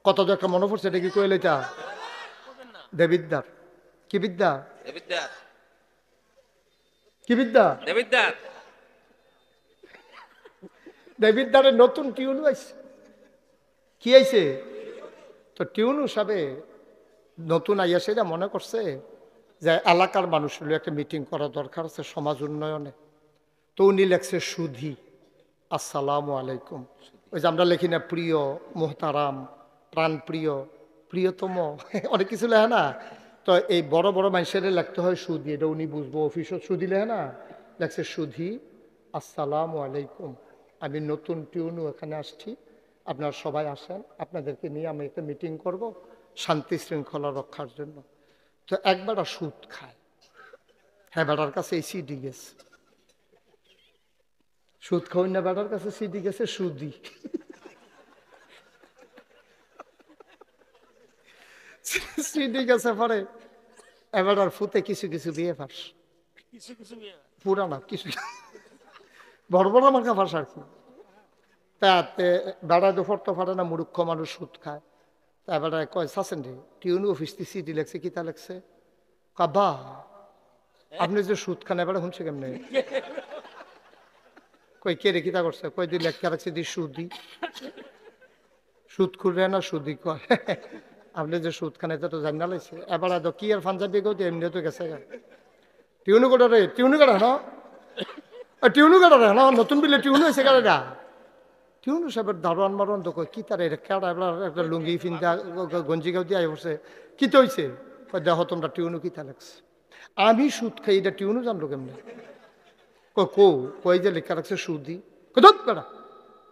কত যে একটা মনে পড়ছে, এটা কি কইলে এটা দেবিদ্যার কি বিদ্যা, কি বিদ্যা, দেবিদ্যারের নতুন টিউন আইছে। কি আইছে? তো টিউন হিসাবে নতুন আইয়া সেটা মনে করছে যে এলাকার মানুষ হলে একটা মিটিং করা দরকার আছে সমাজ উন্নয়নে। তো উনি লেখছে সুধী, আসসালামু আলাইকুম। ওই যে আমরা লিখি না প্রিয়, মোহতারাম, প্রাণপ্রিয়, প্রিয়তম, অনেক কিছু লেখে না। তো এই বড় বড় মানুষের লিখতে হয় সুধী, এটা উনি বুঝবো, অফিসও সুধী লেখে না, লেখছে সুধী, আসসালামু আলাইকুম। আমি নতুন টিউনও এখানে আসছি, আপনারা সবাই আসেন, আপনাদেরকে নিয়ে আমি একটা মিটিং করব শান্তি শৃঙ্খলা রক্ষার জন্য। তো একবার সুদ খায়, হ্যাঁ বেটার কাছে এই সিডি গেছে, সুদ খাওয়াই না বেটার কাছে সিডি গেছে সুদি, সিডি গেছে পরে এবার আর ফুতে কিছু কিছু বিয়ে ফাঁস, পুরানা কিছু বড় বড় মাখা ফাঁস আর কি। তাতে বেড়া দুপুর তো ফাটে না, মূর্খ মানুষ সুদ খায়। তা বেড়ায় কয় চাচ্ছেন রে টিউন অফিস সিডি লেখছে, কিতা লেখছে? কাবা আপনি যে সুদ খান এবারে শুনছে কেমনে? কই কে রে কিতা করছে? কই দি লেখা রাখছে দি সুদি, সুদ খুঁড়ে না সুদি কয়। আপনি যে সুদ খান এটা তো জানা লাগছে। এবার তো কি আর পাঞ্জাবি গো এমনি তো গেছে গা। টিউনু কাটা রে, টিউনু কাটা না, টিউনু কাটা রে না, নতুন বিলে টিউনু হয়েছে কাটা। টিউনু সাহেবের দারোয়ান মারোয়ান তো কয় কি তার কেডা একটা লুঙ্গি ফিনতে গঞ্জি গাও দিয়ে বসে, কি তো হয়েছে? দেখো তোমরা টিউনু কিতা লাগছে। আমি সুদ খাই, এটা টিউনু জানলো কেমনে? কই যে লেখা রাখছে সুদি, বেড়া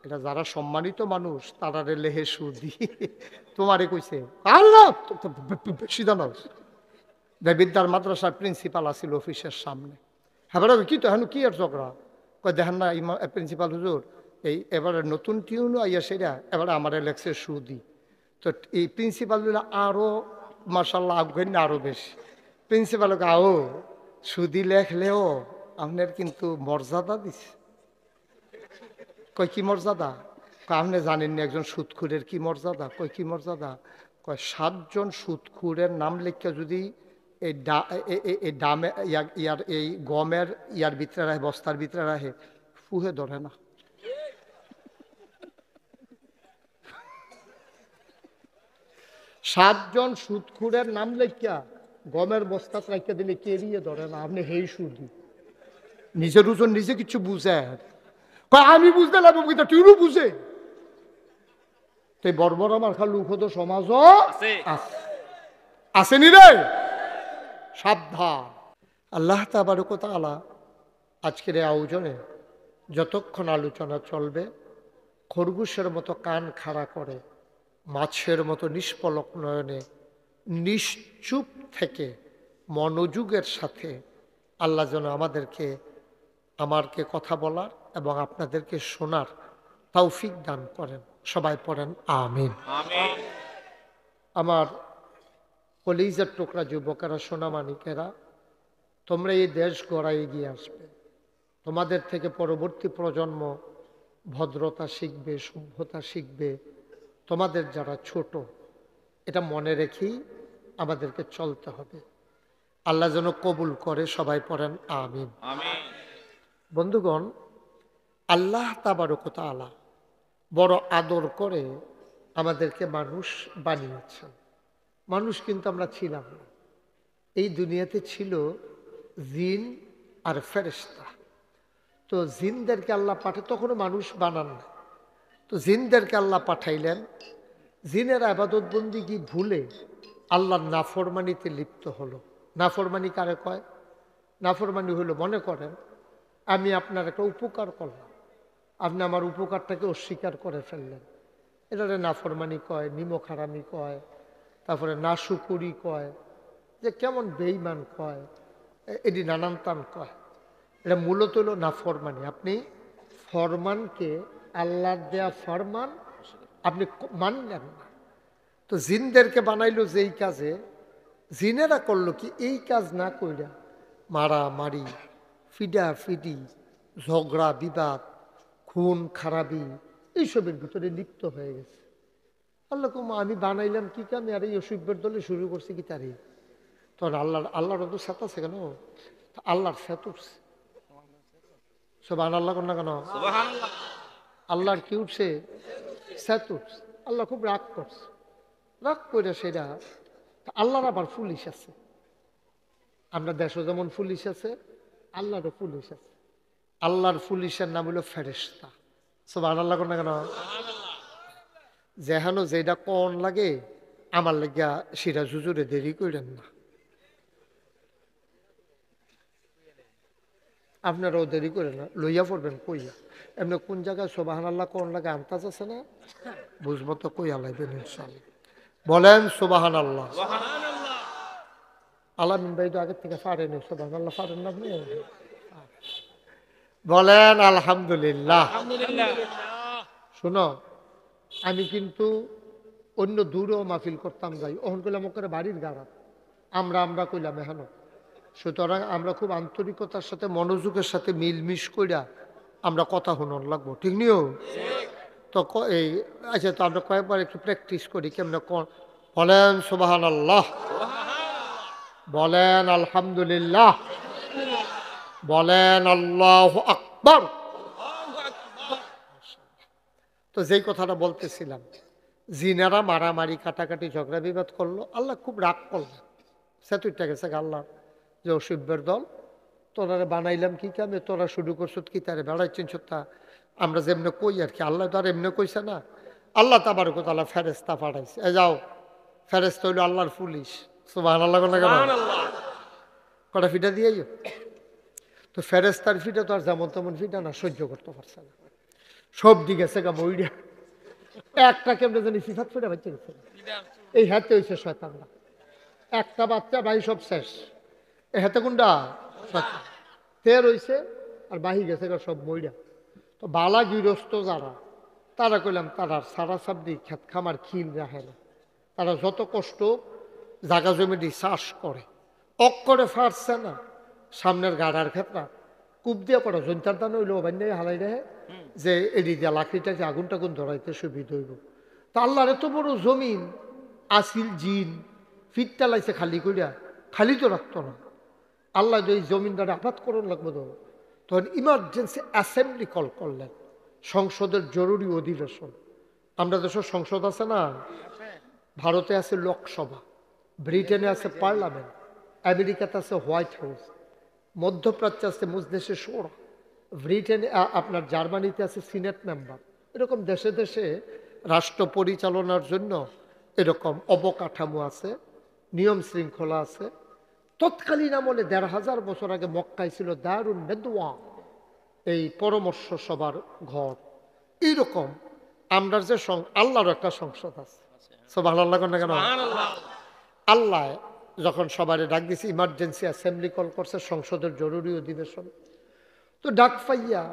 এটা যারা সম্মানিত মানুষ তারা লেহে সুদি, তোমারে কইছে আল্লাহ বেশি জানো। বিদ্যার মাদ্রাসার প্রিন্সিপাল আছিল অফিসের সামনে, হ্যাঁ বেড়া কি তো হেন কি আর ঝগড়া? কয় দেখেন না প্রিন্সিপাল হুজুর, এই এবারে নতুন টিউনও আইয়া সেরা এবারে আমার লেখছে সুদি। তো এই প্রিন্সিপাল আরো মার্শাল্লাহ আফগান আরো বেশি। প্রিন্সিপাল আও সুদি লেখলেও আপনার কিন্তু মর্যাদা দিছে। কয় কি মর্যাদা? আপনি জানেন না একজন সুদখুরের কি মর্যাদা? কয় কি মর্যাদা? কয় 7 জন সুদখুরের নাম লেখা যদি এই ডামে ইয়ার এই গমের ইয়ার ভিতরে রাখে, বস্তার ভিতরে রাখে, ফুহে ধরে না। সাতজন সুদখুরের নাম লেখা গমের বস্তা রাখিয়া দিলে কেরিয়ে ধরে না। আপনি হেই সুদি, নিজের ওজন নিজে কিছু বুঝে, আমি বুঝতে লাগবো কিন্তু তুইও বুঝে। তাই বর্বর আমার খালু তো সমাজও আসেনি রে, সাবধান। আল্লাহ তাবারক ওয়া তাআলা আজকের এই আয়োজনে যতক্ষণ আলোচনা চলবে খরগোশের মতো কান খাড়া করে, মাছের মতো নিষ্পলক নয়নে নিশ্চুপ থেকে মনোযোগের সাথে আল্লাহ যেন আমারকে কথা বলার এবং আপনাদেরকে শোনার তৌফিক দান করেন। সবাই পড়েন আমিন। আমার কলিজার টুকরা যুবকেরা, সোনামানিকেরা, তোমরা এই দেশ গড়ায় এগিয়ে আসবে, তোমাদের থেকে পরবর্তী প্রজন্ম ভদ্রতা শিখবে, সভ্যতা শিখবে। তোমাদের যারা ছোট, এটা মনে রেখেই আমাদেরকে চলতে হবে। আল্লাহ যেন কবুল করে। সবাই পড়েন আমিন। বন্ধুগণ, আল্লাহ তাবারক ওয়া তাআলা বড় আদর করে আমাদেরকে মানুষ বানিয়েছেন। মানুষ কিন্তু আমরা ছিলাম না, এই দুনিয়াতে ছিল জিন আর ফেরেশতা। তো জিনদেরকে আল্লাহ তখনও মানুষ বানান না, তো জিনদেরকে আল্লাহ পাঠাইলেন। জিনের আবাদত বন্দিগি ভুলে আল্লাহর নাফরমানিতে লিপ্ত হলো। নাফরমানি কারে কয়? নাফরমানি হলো, মনে করেন আমি আপনার একটা উপকার করলাম, আপনি আমার উপকারটাকে অস্বীকার করে ফেললেন, এটারে নাফরমানি কয়, নিমখারামি কয়, তারপরে নাশুকুরি কয়, যে কেমন বেঈমান কয়, এটি নানান তান কয়। এটা মূলত হলো নাফরমানি। আপনি ফরমানকে, আল্লাহর দেয়া ফরমান আপনি মানলেন না। তো জিনদেরকে বানাইলো যেই কাজে, জিনেরা করলো কি, এই কাজ না কইরা মারামারি, ফিডাফিডি, ঝগড়া বিবাদ, খুন খারাপি, এইসবের ভিতরে লিপ্ত হয়ে গেছে। আল্লাহ কুমা আমি বানাইলাম কি কামে আর এই অসুখের দলে শুরু করছি কি তারই তখন আল্লাহর তো সাত আছে কেন আল্লাহর সাত উঠছে সব আল্লাহ কর না কেন আল্লাহর কি উঠছে সাত উঠছে আল্লাহ খুব রাগ করছে রাগ করে সেটা আল্লাহর আবার পুলিশ আছে আমরা দেশে যেমন পুলিশ আছে আল্লাহরও পুলিশ আছে আল্লাহর পুলিশের নাম হলো ফেরেশতা সব আল্লাহ কর না কেন যেহেন যেটা কন লাগে আমার লাগিয়া সিরা জুজুরে দেরি করেন না আপনারাও দেরি করে না লইয়া পড়বেন কইয়া এমনি কোন জায়গায় সোবাহান আল্লাহ কোন লাগে আন্তাজ আছে না বুঝবো তো কইয়া লাইবেন ইনশাআল্লাহ বলেন সোবাহান আল্লাহ আলামিন ভাই তো আগের থেকে পারেনি সোবাহান আল্লাহ পারেন না আপনি বলেন আলহামদুলিল্লাহ শুনো আমি কিন্তু অন্য দূরেও মাহফিল করতাম যাই ওখান করলাম ওকে বাড়ির গাড়া আমরা কইলাম এখানো সুতরাং আমরা খুব আন্তরিকতার সাথে মনোযোগের সাথে মিলমিশ কইরা আমরা কথা শুনন লাগবো ঠিক নিও তো এই আচ্ছা তো আমরা কয়েকবার একটু প্র্যাকটিস করি কেমনে বলেন সুবহানাল্লাহ বলেন আলহামদুলিল্লাহ বলেন আল্লাহু আকবার তো যেই কথাটা বলতেছিলাম জিনারা মারামারি কাটাকাটি ঝগড়া বিবাদ করলো আল্লাহ খুব রাগ করলেন সেতুইটা গেছে আল্লাহ যে অসভ্যের দল তোরা বানাইলাম কি কামে তোরা শুরু করছো কি তারে বেড়াইছেন সত্যা আমরা যেমনি কই আর কি আল্লাহ তো আর এমনি কইছে না আল্লাহ তাবারকতাআলা ফেরেশতা পাঠাইছে এ যাও ফেরেশতা হইল আল্লাহর পুলিশ সুবহানাল্লাহ কেন কটা ফিটা দিয়ে তো ফেরেশতার ফিটা তো আর যেমন তেমন ফিটা না সহ্য করতে পারছে না সব দিকে গা মইরা একটা কেমনে জানি সিফাত ফিটা বাচ্চা গেছে এই হাতে হয়েছে শয়তানরা একটা বাচ্চা ভাই সব শেষ এই হাতে কোনটা তের হয়েছে আর বাহি গেছে সব মইরা তো বালা গৃহস্থ যারা তারা কইলাম তারা সারা সাবদি খেত খামার খিল রাখে না তারা যত কষ্ট জাগা জমি দিয়ে চাষ করে অক্করে ফাটছে না সামনের গাড়ার ক্ষেত্রে কূপ দিয়ে পড়া জন্তার দান হইলো বান্যা হালাই রাখে যে এড়ি দিয়া লাকড়িটাকে আগুন টাগুন ধরাইতে সুবিধা হইব তা আল্লাহর এত বড় জমিন আসিল জিন ফিটটা লাইছে খালি করিয়া খালি তো রাখতো না আল্লাহ যে জমিনদারে আবাদ করুন লাগবো তো তখন ইমার্জেন্সি অ্যাসেম্বলি কল করলেন সংসদের জরুরি অধিবেশন আমরা দেশের সংসদ আছে না ভারতে আছে লোকসভা ব্রিটেনে আছে পার্লামেন্ট আমেরিকাতে আছে হোয়াইট হাউস মধ্যপ্রাচ্যে আছে মুজদেশে শোরা ব্রিটেনে আপনার জার্মানিতে আছে সিনেট মেম্বার এরকম দেশে দেশে রাষ্ট্র পরিচালনার জন্য এরকম অবকাঠামো আছে নিয়ম শৃঙ্খলা আছে তৎকালীন আমলে ১৫০০ বছর আগে মক্কায় ছিল দারুন নেদওয়া এই পরামর্শ সভার ঘর এইরকম আমরা যে আল্লাহর একটা সংসদ আছে সুবহানাল্লাহ না কেন আল্লাহ যখন সবারে ডাক দিছে ইমার্জেন্সি অ্যাসেম্বলি কল করছে সংসদের জরুরি অধিবেশন তো ডাক পাইয়া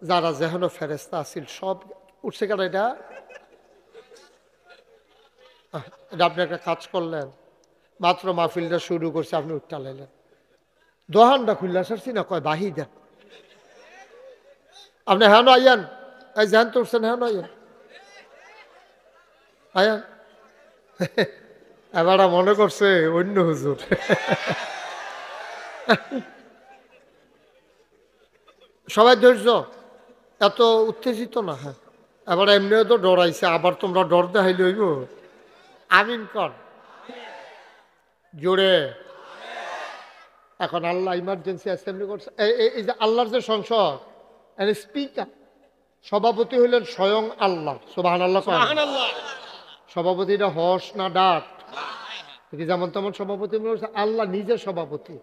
যারা যেহেন ফেরেশতা আছিল সব উঠছে কেন এটা আপনি একটা কাজ করলেন মাত্র মাহফিলটা শুরু করছে আপনি উঠটা লাইলেন দোহানটা খুললা সারছি না কয় বাহি দেন আপনি হ্যাঁ আইয়ান এই জান তো উঠছেন হ্যাঁ আইয়ান আয়ান এবার মনে করছে অন্য হুজুর সবাই ধৈর্য এত উত্তেজিত না হ্যাঁ এবার এমনিও তো ডরাইছে আবার তোমরা ডর দেখাইলে হইব আমিন কর জোরে এখন আল্লাহ ইমার্জেন্সি অ্যাসেম্বলি করছে এই যে আল্লাহর যে সংসদ স্পিকার সভাপতি হইলেন স্বয়ং আল্লাহ সুবহানাল্লাহ সভাপতিটা হস না ডাক যেমন তেমন সভাপতি আল্লাহ নিজে সভাপতি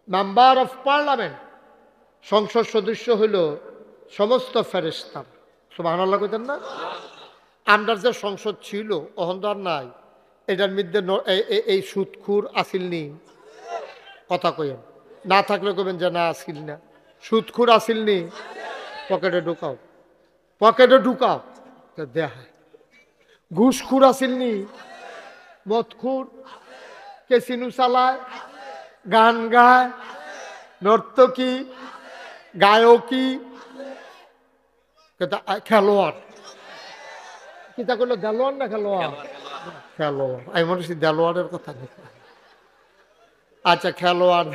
মেম্বার অফ পার্লামেন্ট সংসদ সদস্য হইল সমস্ত ফেরেশতা সুবহানাল্লাহ কইতেন না আমরা যে সংসদ ছিল অহংকার নাই এটার মধ্যে এই সুদখুর আসিল নি কথা কইেন না থাকলে কবেন যে না আসিল না সুদখুর আসিল নি পকেটে ঢুকাও দেখায় ঘুষখুর আসিল নি মদখুর কেসিনু চালায় গান গায় নর্তকী গায়কী খেলোয়াড় কিতা করলো দেলোয়ার না খেলোয়াড়? খেলোয়াড়। আমি মনে করছি দেলোয়ারের কথা নেই। আচ্ছা খেলোয়াড়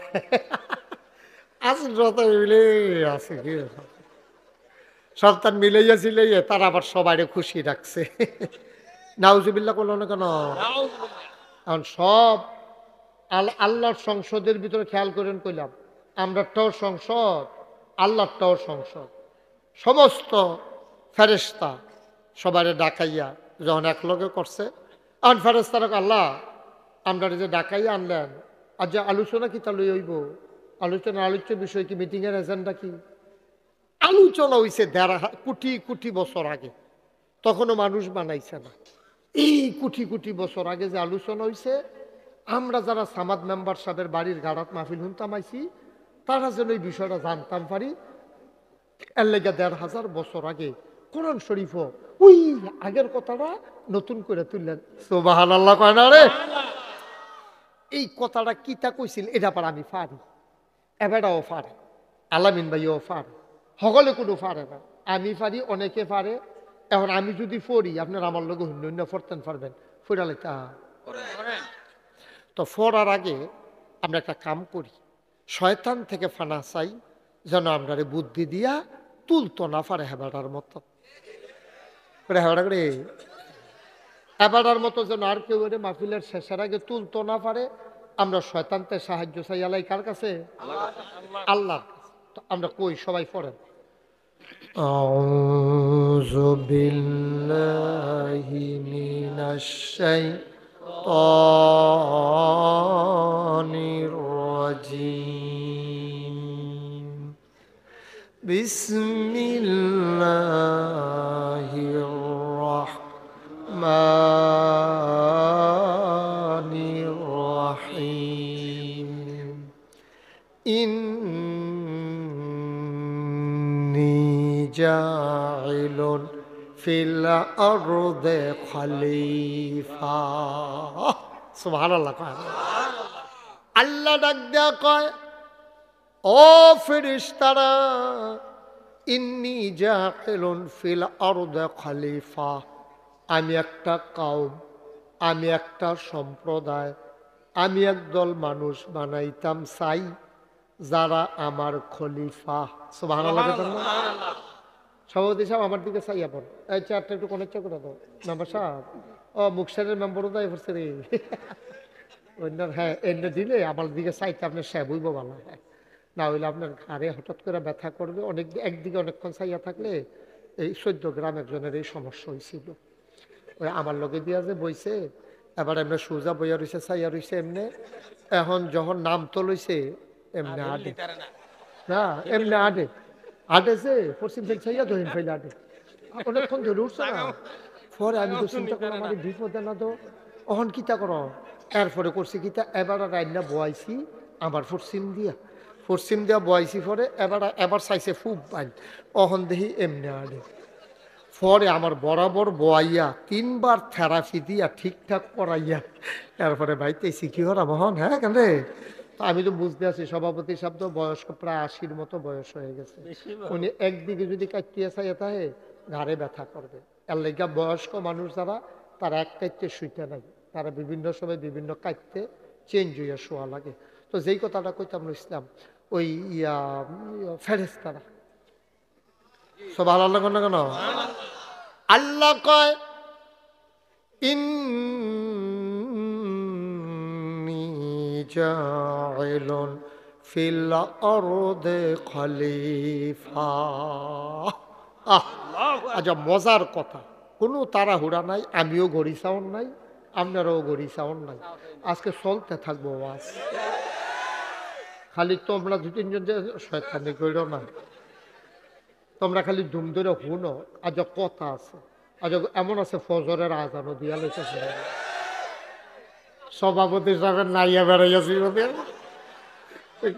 আছে, যত মিলে আছে কি সন্তান মিলাইয়াছিল, তারা আবার সবাই খুশি রাখছে। নাউজুবিল্লাহ করলো না কেন? এখন সব আল্লাহর সংসদের ভিতরে খেয়াল করেন কইলাম, আমরারটাও সংসদ, আল্লাহরটাও সংসদ। সমস্ত ফেরেশতা সবাই ডাকাইয়া যখন একলগে করছে, এখন ফেরেশতারা আল্লাহ আমরা যে ডাকাইয়া আনলেন, আর যে আলোচনা কি তা লই হইব, আলোচ্য বিষয় কি, মিটিংয়ের এজেন্ডা কি? আলোচনা হইছে ১.৫ কোটি কোটি বছর আগে, তখনও মানুষ বানাইছে না। এই কোটি কোটি বছর আগে যে আলোচনা হইছে, আমরা যারা সামাদ মেম্বার সাহেবের বাড়ির গাড়াত মাহফিল শুনতাম আইছি, তারা যেন এই বিষয়টা জানতাম পারি। এর লেগে ১৫০০ বছর আগে কোরআন শরীফও ওই আগের কথাটা নতুন করে তুললেন। সুবহানাল্লাহ কয় না রে? এই কথাটা কিতা কইছিল এটা পার আমি পারি, এবারও পারে, আলামিন ভাইও পারে, সকলে কোনো পারে না, আমি পারি, অনেকে পারে। এখন আমি যদি পড়ি, আপনার আমার লোক অন্য পড়তেন পারবেন, ফোরালে তা তো ফোরার আগে আমরা একটা কাম করি, শয়তান থেকে ফানা চাই, যেন আমরা বুদ্ধি দিয়া তুলতো না পারে হেবাটার মতো হেবাটার মতো, যেন আর কেউ মাহফিলের শেষের আগে তুলতো না পারে। আমরা শয়তানতে সাহায্য চাই আলাই কার কাছে? আল্লাহর কাছে। তো আমরা কই, সবাই পড়েন। আউযু বিল্লাহি মিনাশ শাইতানির রাজিম। বিসমিল্লাহির রাহমানির রাহিম। ইন্নী জাইলুন ফিল আরদি খলিফা। সুবহানাল্লাহ। আল্লাহ ডাক দেয়া কয়, ও ফেরেশতারা, ইন্নী জাইলুন ফিল আরদি খলিফা, আমি একটা কওম, আমি একটা সম্প্রদায়, আমি একদল মানুষ বানাইতাম চাই যারা আমার খলিফা। সুবহানাল্লাহ। সভাপতি সাহেব আমার দিকে চাই, আপন এই চারটা একটু কনেক্ট করে দাও। মেম্বার সাহেব, ও মুখসারের মেম্বারও তাই করছে রে। হ্যাঁ, এনে দিলে আমার দিকে চাইতে আপনার সাহেব হইব ভালো, হ্যাঁ, না হইলে আপনার ঘাড়ে হঠাৎ করে ব্যথা করবে। একদিকে অনেকক্ষণ চাইয়া থাকলে, এই 14 গ্রাম একজনের এই সমস্যা হয়েছিল। ওই আমার লগে দিয়া যে বইছে, এবার এমনি সোজা বইয়া রয়েছে, চাইয়া রয়েছে এমনি। এখন যখন নাম তো লইছে এমনি আডে না, এমনি আডে আডেছে, পশ্চিম ফেল চাইয়া দহিন ফেলে আডে, অনেকক্ষণ ধরে উঠছে না। পরে আমি তো চিন্তা করলাম, আমি বিপদে না তো, অহন কিতা করো। এরপরে করছি কিতা, এবার রান্না বয়াইছি আমার পশ্চিম দিয়া বয়াইছি। পরে এবার চাইছে ফুব বাইন, অহন দেখি এমনি আডে। পরে আমার বরাবর বয়াইয়া 3 বার থেরাপি দিয়া ঠিকঠাক করাইয়া এরপরে বাইতেছি কি করা মোহন। হ্যাঁ কেন রে? আমি তো বুঝতে আছি সভাপতি সাহেব তো বয়স্ক, প্রায় 80-র মতো বয়স হয়ে গেছে। উনি একদিকে যদি কাটিয়ে চাইয়া থাকে ঘাড়ে ব্যথা করবে। এর লেগা বয়স্ক মানুষ যারা, তারা এক কাইতে শুইতে নাই, তারা বিভিন্ন সময় বিভিন্ন কাইতে চেঞ্জ হইয়া শোয়া লাগে। তো যেই কথাটা কইতাম ইসলাম, ওই ফেরেশতারা সব আল্লাহ কেন কেন আল্লাহ কয়, ইন্নী জাইলুন ফিল আরদি খলিফা। আচ্ছা, মজার কথা, কোনো তাড়াহুড়া নাই, আমিও ঘড়ি সাউন্ড নাই, আপনারাও ঘড়ি সাউন্ড নাই। আজকে চলতে থাকবো ওয়াজ, খালি তোমরা 2-3 জন শয়তানি কইরো না, তোমরা খালি ধুম ধরে হুনো। আজ কথা আছে, আজ এমন আছে ফজরের আজানও দিয়া লইতেছে। সভাপতি সাহেবের নাইয়া বেড়াইয়াছি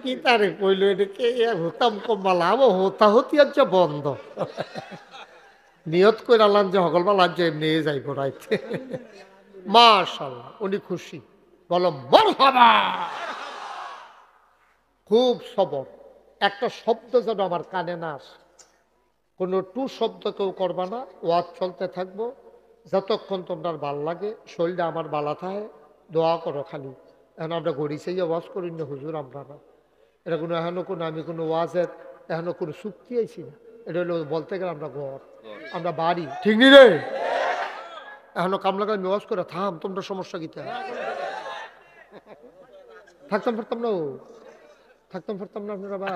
কি তারে কইল, এটা কে হতাম কমালা হতা হতি আজ বন্ধ। নিয়ত করে আনলাম যে হকলবাল আজ এমনি যাইব রাইতে। মাশাআল্লাহ, উনি খুশি, বলো মারহাবা। খুব সবর, একটা শব্দ যেন আমার কানে না আসে, কোনো টু শব্দ কেউ করবা না। ওয়াজ চলতে থাকবো, যতক্ষণ তোমরা ভাল লাগে শরীরটা আমার বালা থাকে দোয়া করো খালি। এখন আমরা গড়ি সেই ওয়াজ করি না হুজুর, আমরা না এটা কোনো এখনো কোনো আমি কোনো ওয়াজের এখনো কোনো চুক্তি আইছি না। এটা হলো বলতে গেলে আমরা ঘর, আমরা বাড়ি, ঠিক নি রে? এখনো কামলা করে ওয়াজ করে থাম, তোমরা সমস্যা কি থাকতাম পারতাম না, থাকতাম পারতাম না আপনারা বা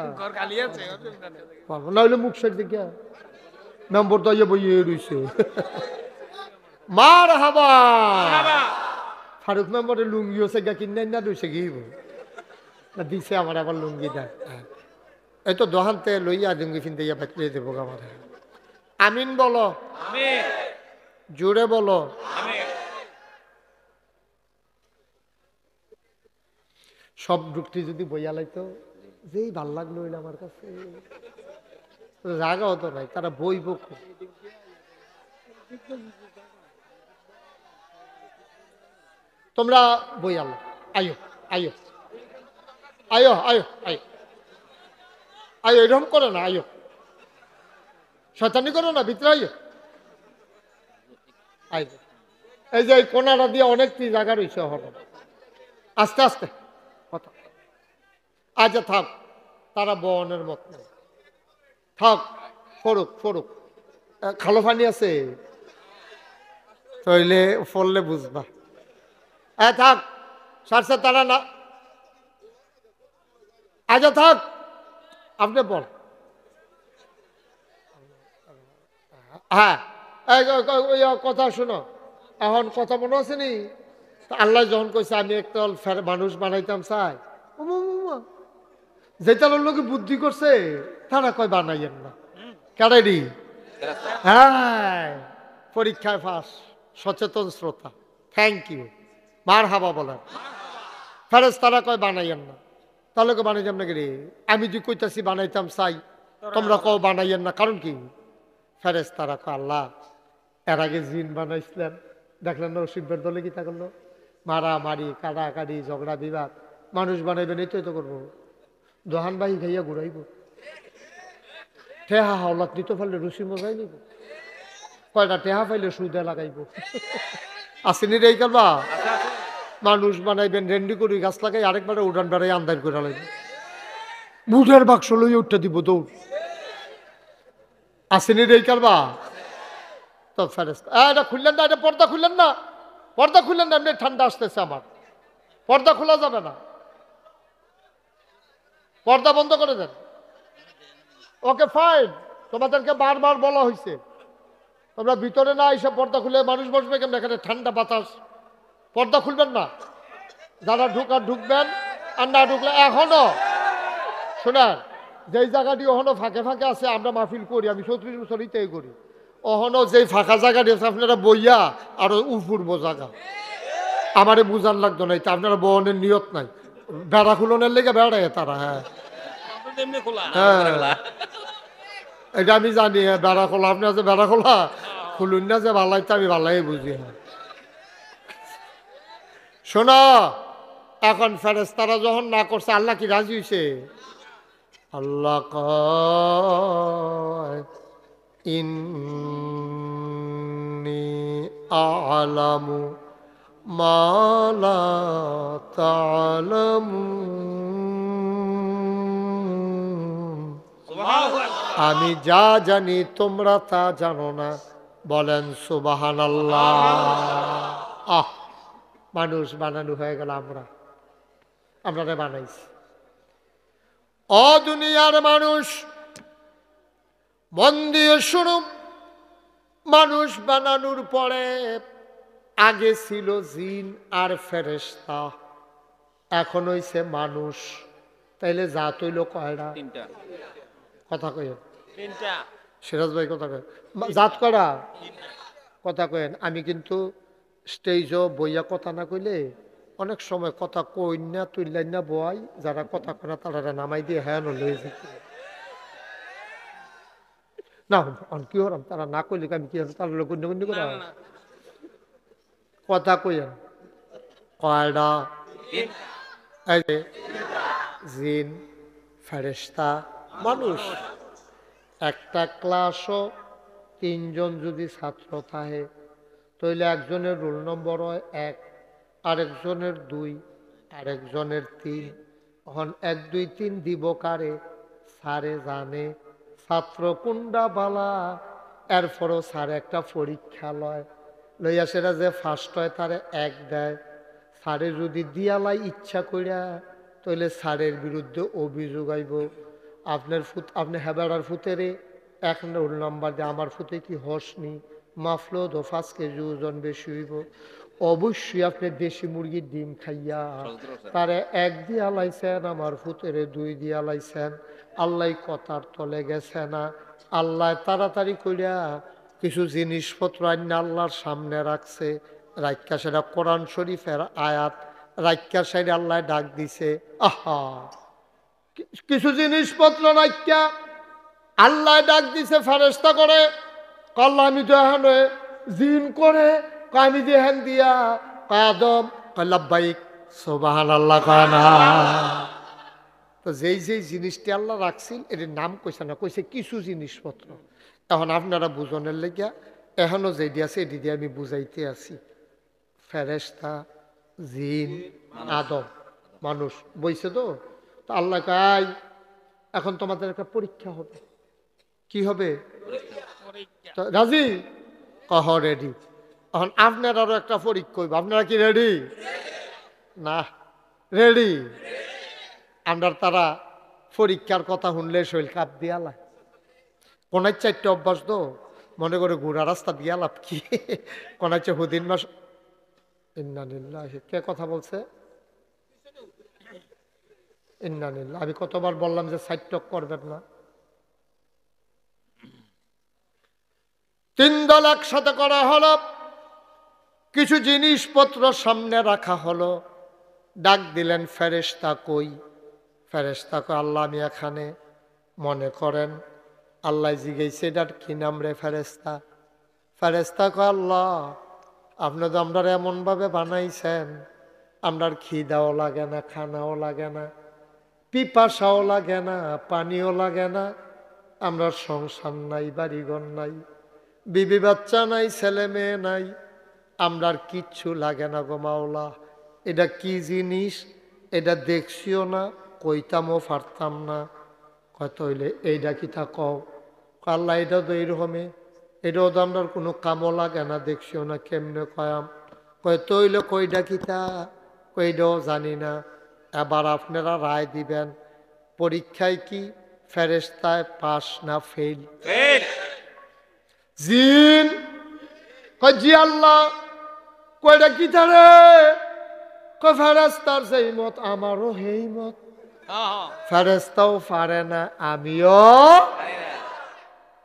না হইলে মুখ সাইড দিকে মেম্বর দাইয়া বইয়ে রইছে। মার হাবা ফারুক মেম্বরের লুঙ্গি হচ্ছে গা কিনে না রইছে গিয়ে না দিছে আমার আবার লুঙ্গি দেয়। এই তো দোহানতে লইয়া লুঙ্গি ফিনতে ইয়া বাঁচিয়ে দেবো আমার। আমিন বলো, জোরে বলো। সব যুক্তি যদি বইয়া লাইতো যেই ভাল লাগলো হইলে আমার কাছে রাগা হতো নাই, তারা বইব। তোমরা বই আলো, আয়ো আয়ো আয়ো আয়ো আয়ো আয়ো, এরকম করো না, আয়ো শয়তানি করো না, ভিতরে আয়ো আয়ো। এই যে কোনাটা দিয়ে অনেক জায়গা রয়েছে, হঠাৎ আস্তে আস্তে কথা। আচ্ছা থাক, তারা বনের মত নেই, থাক ফরুক ফরুক। খালো পানি আছে তইলে ফললে বুঝবা। থাক সারসে তারা না, আচ্ছা থাক আপনি বল। হ্যাঁ কথা শোনো, এখন কথা মনে আছে নি? আল্লাহ যখন কইছে আমি একটা মানুষ বানাইতাম চাই, যেটা লোকে বুদ্ধি করছে তারা কয় বানাইয়েন না। কারেডি? হ্যাঁ, পরীক্ষায় ফাঁস, সচেতন শ্রোতা, থ্যাংক ইউ, মার হাবা বলেন। ফেরেশতারা কয় বানাইয়েন না, তাহলে কো বানাইতাম না রে? আমি যে কইতাছি বানাইতাম চাই, তোমরা কও বানাইয়েন না, কারণ কি? ফেরেশতারা কয় আল্লাহ এর আগে জিন বানাইছিলেন, দেখলেন না শিবের দলে কি তা করলো? মারামারি কাটাকাটি ঝগড়া বিবাদ। মানুষ বানাইবেন এই তো করবো, দোহান বাহি খাইয়া ঘুরাইব, ঠেহা হাওলাত নিতে পারলে রুচি মজাই নিব, কয়টা টেহা পাইলে সুদে লাগাইব। আসেনি রে কারবা? মানুষ বানাইবেন রেন্ডি করি গাছ লাগাই, আরেকবারে উড়ান বেড়াই আন্দার করে লাগবে, বুটের বাক্স লইয়া উঠতে দিব দৌড়। আসেনি রে কারবা? তো ফেরেশতা এটা খুললেন না, এটা পর্দা খুললেন না, পর্দা খুললেন না, এমনি ঠান্ডা আসতেছে আমার, পর্দা খোলা যাবে না, পর্দা বন্ধ করে দেন। ওকে ফাইন, তোমাদেরকে বারবার বলা হয়েছে তোমরা ভিতরে না এসে পর্দা খুলে মানুষ বসবে কেমন, এখানে ঠান্ডা বাতাস, পর্দা খুলবেন না। যারা ঢুকার ঢুকবেন, আর না ঢুকলে এখনো শোনার যেই জায়গাটি ওখানো ফাঁকে ফাঁকে আছে, আমরা মাহফিল করি, আমি ৩৬ বছর ইতেই করি, ওখানো যেই ফাঁকা জায়গাটি আছে আপনারা বইয়া আরো উফুরবো জায়গা, আমারে বুঝান লাগতো না, আপনারা বহনের নিয়ত নাই, বেড়া খুলনের লেগে বেড়ায় তারা। হ্যাঁ হ্যাঁ এটা আমি জানি, বেড়া খোলা, আপনি আছে বেড়া খোলা খুলুন না, যে ভাল্লাইতে আমি ভাল্লাই বুঝি। শোনো, এখন ফেরেশতারা যখন না করছে, আল্লাহ কি রাজি হইছে? আল্লাহ কয় ইন্নী আ'লামু মা লা তা'লামুন, আমি যা জানি তোমরা তা জানো না। বলেন সুবহানাল্লাহ। আহ, মানুষ বানানো হয়ে গেল, আমরা বানাইছি। ও দুনিয়ার মানুষ, মন দিয়ে শুনো, মানুষ বানানোর পরে আগে ছিল জিন আর ফেরেশতা, এখন হইছে মানুষ। তাইলে জাত হইল কয়টা? কথা কয়েন সিরাজ ভাই, কথা কয়েন জাত কয়টা? কথা কয়েন। আমি কিন্তু স্টেজও বইয়া কথা না কইলে অনেক সময় কথা কইন না, তুললেন না বয়, যারা কথা কয় না তারা নামাই দিয়ে হ্যাঁ লয়ে যেত না, কি হরাম তারা না কইলে আমি কি তার গণ্য গণ্য করা। কথা কইন কয়টা? জিন, ফেরেশতা, মানুষ। একটা ক্লাসও ৩ জন যদি ছাত্র থাকে, তাইলে একজনের রোল নম্বর হয় 1, আরেকজনের 2, আরেকজনের 3। এখন 1 2 3 দিব কারে? স্যারে জানে ছাত্র কুন্ডা বালা। এরপরও স্যার একটা পরীক্ষা লয়, লইয়া সেটা যে ফার্স্ট হয় তারে 1 দেয়। স্যারে যদি দিয়ালাই ইচ্ছা কইরা, তাইলে স্যারের বিরুদ্ধে অভিযোগ আইব, আপনি হেবেড়ার ফুতেরে 1 রোল নাম্বার দিয়ে আমার ফুতে কি হসনি, মাফলো তো 5 কেজি ওজন বেশি হইব। অবশ্যই আপনি দেশি মুরগির ডিম খাইয়া তারে 1 দিয়া লাইছেন, আমার ফুতেরে 2 দিয়া লাইছেন। আল্লাহ কথার তলে গেছে না। আল্লাহ তাড়াতাড়ি কইরা কিছু জিনিসপত্র আইনা আল্লাহর সামনে রাখছে, রাইকা সেটা কোরআন শরীফের আয়াত, রাইকা সাইডে আল্লাহ ডাক দিছে। আহা, কিছু জিনিসপত্র রাইকা আল্লাহ ডাক দিছে ফেরেশতা করে, আল্লাহ আমি তো এখানে জিন করে, আমি যেখান দিয়া আদম লাব্বাইক সুবহানাল্লাহ কয় না। তো যেই যেই জিনিসটি আল্লাহ রাখছিল এর নাম কইছে না, কইছে কিছু জিনিসপত্র। এখন আপনারা বুঝনের লেগিয়া এখনো যেটি আছে এটি দিয়ে আমি বুঝাইতে আছি। ফেরেশতা, জিন, আদম, মানুষ বইছে তো। তো আল্লাহ কয় এখন তোমাদের একটা পরীক্ষা হবে। কি হবে? তো রাজি? কহ রেডি। এখন আপনার আরো একটা পরীক্ষা হইব, আপনারা কি রেডি? না রেডি? আমরা তারা পরীক্ষার কথা শুনলে শৈল কাপ দিয়ালা, কোনার 4টে অভ্যাস তো মনে করে ঘোড়া রাস্তা দিয়া লাভ কি, কোনার চেয়ে হুদিন মাস। ইন্নালিল্লাহি, কে কথা বলছে? ইন্নালিল্লাহ। আমি কতবার বললাম যে সাইড টক করবেন না। 3 দল একসাথে করা হলো, কিছু জিনিসপত্র সামনে রাখা হলো। ডাক দিলেন ফেরেশতা কই? ফেরেশতা কই আল্লাহ আমি এখানে। মনে করেন আল্লাহ জিজ্ঞেসে এটার কি নাম রে ফেরেশতা? ফেরেশতা কয় আল্লাহ আপনি তো আমরা এমনভাবে বানাইছেন, আমরার খিদাও লাগে না, খানাও লাগে না, পিপাসাও লাগে না, পানিও লাগে না, আমরা সংসার নাই, বাড়িঘর নাই, বিবি বাচ্চা নাই, ছেলে মেয়ে নাই, আমরার কিচ্ছু লাগে না গো মাওলা। এটা কি জিনিস? এটা দেখছিও না, কইতামও পারতাম না। কত হইলে এইটা কি তা কও? আল্লাহ এটা তো এইরকমই, এটাও তো আমরার কোনো কামও লাগে না, দেখছিও না, কেমনে কয়াম? কয় তৈলে কইটা কি তা? কইটাও জানি না। এবার আপনারা রায় দিবেন, পরীক্ষায় কি ফেরেশতায় পাস না ফেল? জিন কয় জি আল্লাহ। কয়টা কি তারে? কয় ফেরেশতার যেই মত আমারও সেই মত। ফেরেশতাও পারে না, আমিও।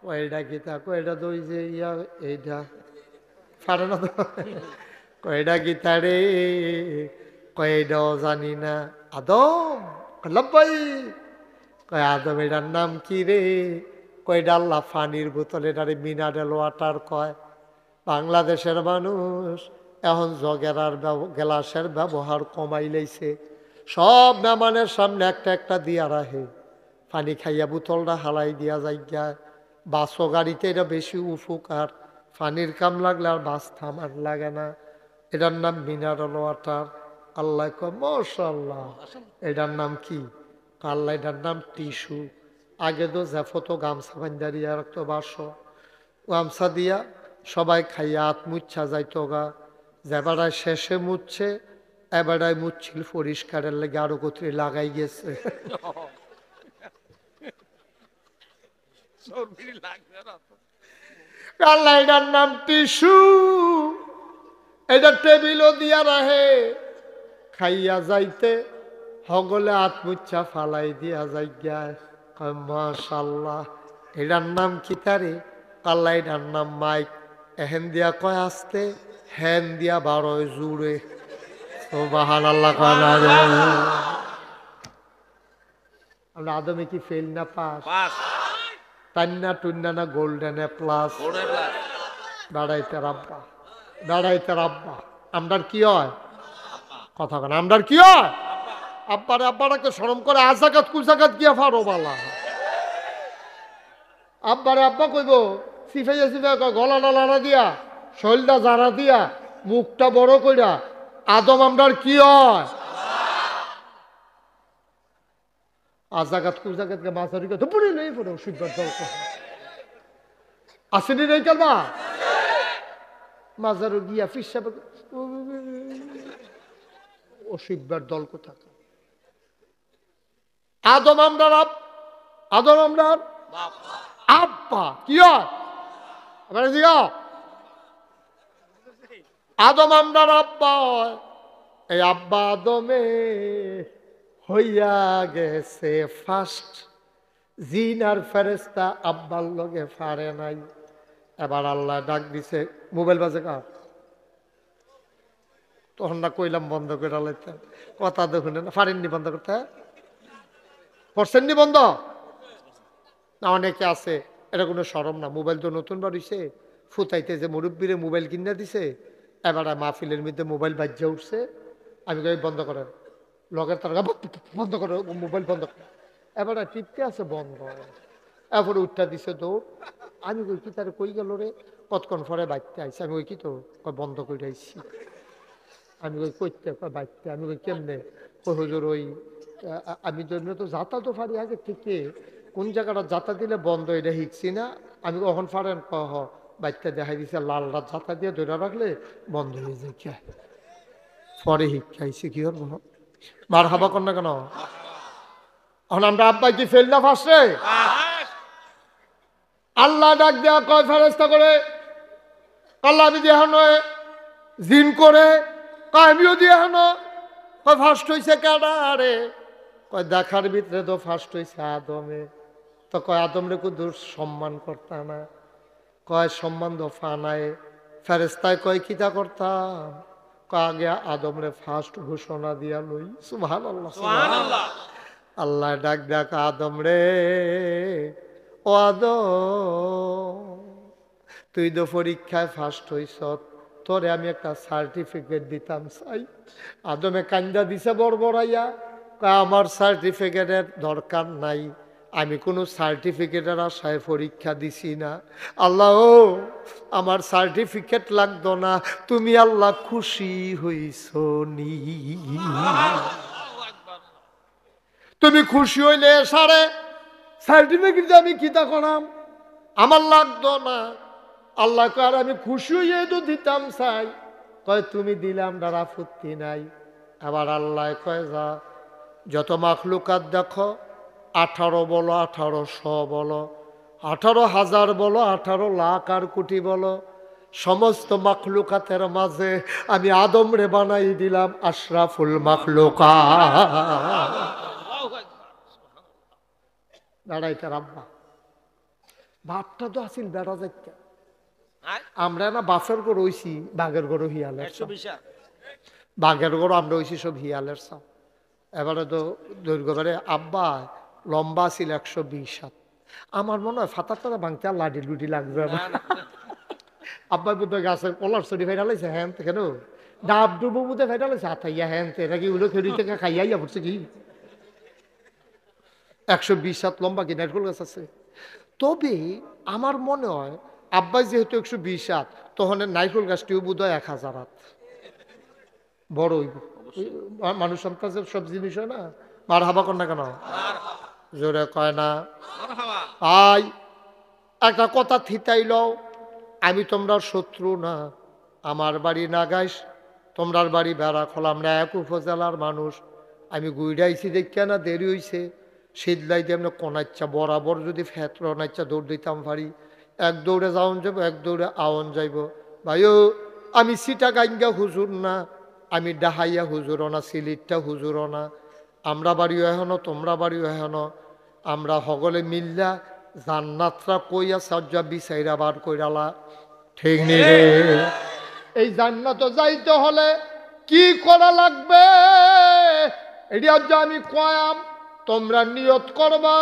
কয়টা কি তা? কয়টা তো ওই যে ইয়া এইটা পারে না তো। কয়টা কি তারে? কয়টাও জানি না। আদম লাব্বাই। কয় আদম এটার নাম কি রে? কয়টা আল্লাহ পানির বোতল, এটারে মিনারেল ওয়াটার কয়। বাংলাদেশের মানুষ এখন জগের আর গ্লাসের ব্যবহার কমাই লাইছে, সব মেহমানের সামনে একটা একটা দিয়া রাখে, পানি খাইয়া বোতলটা হালাই দিয়া যাইয়া। বাসও গাড়িতে এটা বেশি উপকার, পানির কাম লাগলে আর বাস থামার লাগে না। এটার নাম মিনারেল ওয়াটার। আল্লাহ কয় মাশাআল্লাহ। এটার নাম কি? আল্লাহ এটার নাম টিস্যু। আগে তো জ্যাফতো গামছা বান্ধা দিয়া রাখতো, বাসো গামছা দিয়া সবাই খাইয়া হাত মুচ্ছা যাইতো গা। যেবারায় শেষে মুচ্ছে, এবারায় মুচ্ছিল পরিষ্কারের লেগে আরো কোথায় লাগাই গেছে। আল্লাহ এটার নাম টিস্যু। এটা টেবিলও দিয়া রাহে, খাইয়া যাইতে হগলে হাত মুচ্ছা ফালাই দিয়া যাই গায়। মাশাআল্লাহ। এটার নাম কি তারে? আল্লাহ এটার নাম মাইক। এহেন দিয়া কয় আসতে, হেন দিয়া বারোয় জুড়ে। সুবহানাল্লাহ কয় না রে? আমরা আদমে কি ফেল না পাস? টান্না টুন্না না গোল্ডেন এ প্লাস? বেড়াইতে রাব্বা, বেড়াইতে রাব্বা। আমরার কি হয়? কথা কেন আমরার কি হয়? আব্বারে আব্বারাকে শরম করে আজাকাত কুজাকাত গিয়া ফারো বালা। আব্বারে আব্বা কইব, সিফাইয়া সিফাইয়া গলা ডলা দিয়া শৈলটা জারা দিয়া মুখটা বড় কইরা আদম আমরার কি হয় আজাগাত কুজাগাতকে মাছারি কথা পড়ে নেই পড়ে অসুবিধার দরকার আসেনি নেই কেন মাজারও গিয়া ফিসাব অসুবিধার দল কোথা আদম আমরার আদম আমরার আব্বা কি হয় আদম আমরার আব্বা হয় এই আব্বা আদমে হইয়া গেছে ফার্স্ট জিন আর ফেরেস্তা আব্বার লগে পারে নাই এবার আল্লাহ ডাক দিছে মোবাইল বাজে কার তখন না কইলাম বন্ধ করে লাইতে কথা দেখুন না পারেননি বন্ধ করতে করছেননি বন্ধ না অনেকে আছে এটা কোনো সরম না মোবাইল তো নতুন বাড়িছে ফুতাইতে যে মুরব্বীরে মোবাইল কিনে দিছে এবার মাহফিলের মধ্যে মোবাইল বাজ্যা উঠছে আমি কই বন্ধ করেন লগের তার বন্ধ করে মোবাইল বন্ধ করে এবার টিপতে আছে বন্ধ এরপরে উঠা দিছে দৌড় আমি কই কি তার কই গেল রে কতক্ষণ পরে বাইতে আইসি আমি কই কি তো বন্ধ করে আইসি আমি কই কইতে বাইতে আমি কই কেমনে কই হুজুর ওই আমি জন্য তো যাতা তো পারি আগে থেকে কোন জায়গাটা যাতা দিলে বন্ধ এটা শিখছি না আমি কখন পারেন কহ বাইতে দেখাই দিছে লাল রাত যাতা দিয়ে ধরে রাখলে বন্ধ হয়ে যায় কে পরে শিক্ষাইছি কি হল মার হাবা কর না কেন এখন আমরা আব্বাই কি ফেল না ফাঁসে আল্লাহ ডাক দেওয়া কয় ফেরেস্তা করে আল্লাহ আমি দেখান জিন করে কয় আমিও দেখান কয় ফার্স্ট হয়েছে কেডা রে কয় দেখার ভিতরে তো ফার্স্ট হয়েছে আদমে তো কয় আদমরে কুদুর সম্মান করতা না কয় সম্মান তো ফানায় ফেরেস্তায় কয় কিতা করতাম আগে আদমরে ফার্স্ট ঘোষণা দিয়া লই সুবহানাল্লাহ সুবহানাল্লাহ আল্লাহ ডাক ডাক আদম রে ও আদম তুই তো পরীক্ষায় ফার্স্ট হইছ তোরে আমি একটা সার্টিফিকেট দিতাম চাই আদমে কান্দা দিছে বড়বড়াইয়া আমার সার্টিফিকেটের দরকার নাই আমি কোনো সার্টিফিকেটের আশায় পরীক্ষা দিছি না আল্লাহ ও আমার সার্টিফিকেট লাগতো না তুমি আল্লাহ খুশি হইছ নি তুমি খুশি হইলে সারে সার্টিফিকেট আমি কিতা করাম আমার লাগতো না আল্লাহ কয় আর আমি খুশি হইয়ে তো দিতাম চাই কয় তুমি দিলাম ডারা ফুর্তি নাই আবার আল্লাহ কয় যা যত মাখলুকাত দেখো 18 বলো 1800 বলো 18,000 বলো 18 লাখ আর কোটি বলো সমস্ত মাখলুকাতের মাঝে আমি আদম রে বানাই দিলাম আশরাফুল মাখলুকাত দাঁড়াইতে রাব্বা বাপটা তো আসিল বেড়া যাইতে আমরা না বাফের গড় হইছি বাঘের গড় হিয়ালের বাঘের গড় আমরা হইছি সব হিয়ালের সব এবারে তো দৈর্ঘ্যবারে আব্বা লম্বা ছিল 120 হাত আমার মনে হয় ফাতারটা ভাঙতে আর লাডি লুডি লাগবে না আব্বা বুদ্ধ গাছের কলার চড়ি ফেরালাইছে হ্যাঁ কেন ডাব ডুবো বুধে ফেরালাইছে হাতাইয়া হ্যাঁ এটা কি উলো খেড়ি থেকে খাইয়াইয়া পড়ছে কি 120 হাত লম্বা কি নারকেল গাছ আছে তবে আমার মনে হয় আব্বাই যেহেতু 120 হাত তখন নারকেল গাছটিও বোধ হয় 1000 হাত বড় হইব মানুষ সন্তানের সব জিনিস হয় না মার হাবা কর না কেন জোরে কয় না আই একটা কথা থিতাইল আমি তোমরা শত্রু না আমার বাড়ি নাগাইশ তোমরার বাড়ি বেড়া খোলা আমরা এক উপজেলার মানুষ আমি গুইডাইছি দেখি না দেরি হইছে শীতলাই দিয়ে আমরা কোনাচ্ছা বরাবর যদি ফেতর নাচ্ছা দৌড় দিতাম পারি এক দৌড়ে যাওন যাবো এক দৌড়ে আওন যাইব ভাইও আমি সিটা গাইঙ্গা হুজুর না আমি ডাহাইয়া হুজুরও না সিলিটটা হুজুরও না আমরা বাড়িও এখনো তোমরা বাড়িও এখনো আমরা সকলে মিল্লা জান্নাতরা কইয়া সাজ্জা বিচাইরা বার কইরালা ঠিক নেই রে এই জান্নাত যাইতে হলে কি করা লাগবে এটা আমি কয়াম তোমরা নিয়ত করবা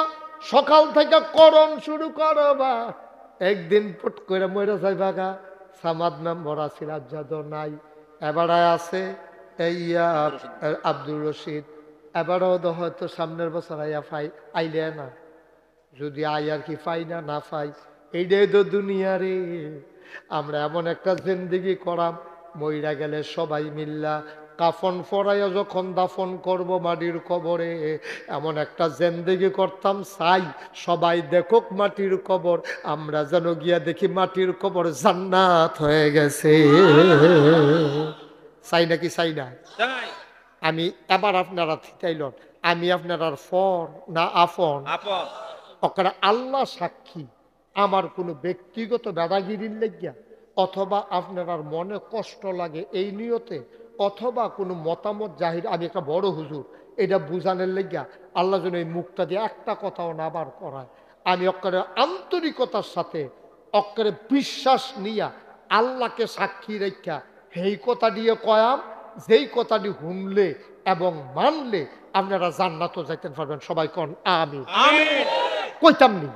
সকাল থেকে করণ শুরু করবা একদিন পট করে মরে যাইবা গা সামাদ মেম্বর আছিল আজাদ নাই এবারে আছে এইয়া আব্দুর রশিদ এবারও তো হয়তো সামনের বছর আইয়া আইলে না যদি আই আর কি পাই না পাই এইটাই তো দুনিয়া রে আমরা এমন একটা জিন্দেগি করাম, মইরা গেলে সবাই মিল্লা কাফন ফরাইয়া যখন দাফন করব মাটির কবরে, এমন একটা জিন্দেগি করতাম চাই সবাই দেখুক মাটির কবর, আমরা যেন গিয়া দেখি মাটির কবর জান্নাত হয়ে গেছে। চাই নাকি চাই না? আমি এবার আপনারা থিতাইলন, আমি আপনারা ফর না আফন? ওখানে আল্লাহ সাক্ষী, আমার কোনো ব্যক্তিগত দাদাগিরির লেগিয়া অথবা আপনার মনে কষ্ট লাগে এই নিয়তে, অথবা কোনো মতামত জাহির, আমি একটা বড় হুজুর এটা বুঝানোর লেগিয়া আল্লাহ যেন এই মুখটা দিয়ে একটা কথাও না বার করায়, আমি অক্ষরে আন্তরিকতার সাথে অক্ষরে বিশ্বাস নিয়া আল্লাহকে সাক্ষী রেখা এই কথা দিয়ে কয়াম, যেই কথাটি শুনলে এবং মানলে আপনারা জান্নাতও যাইতে পারবেন। সবাই কোন আমিন। কইতাম নি,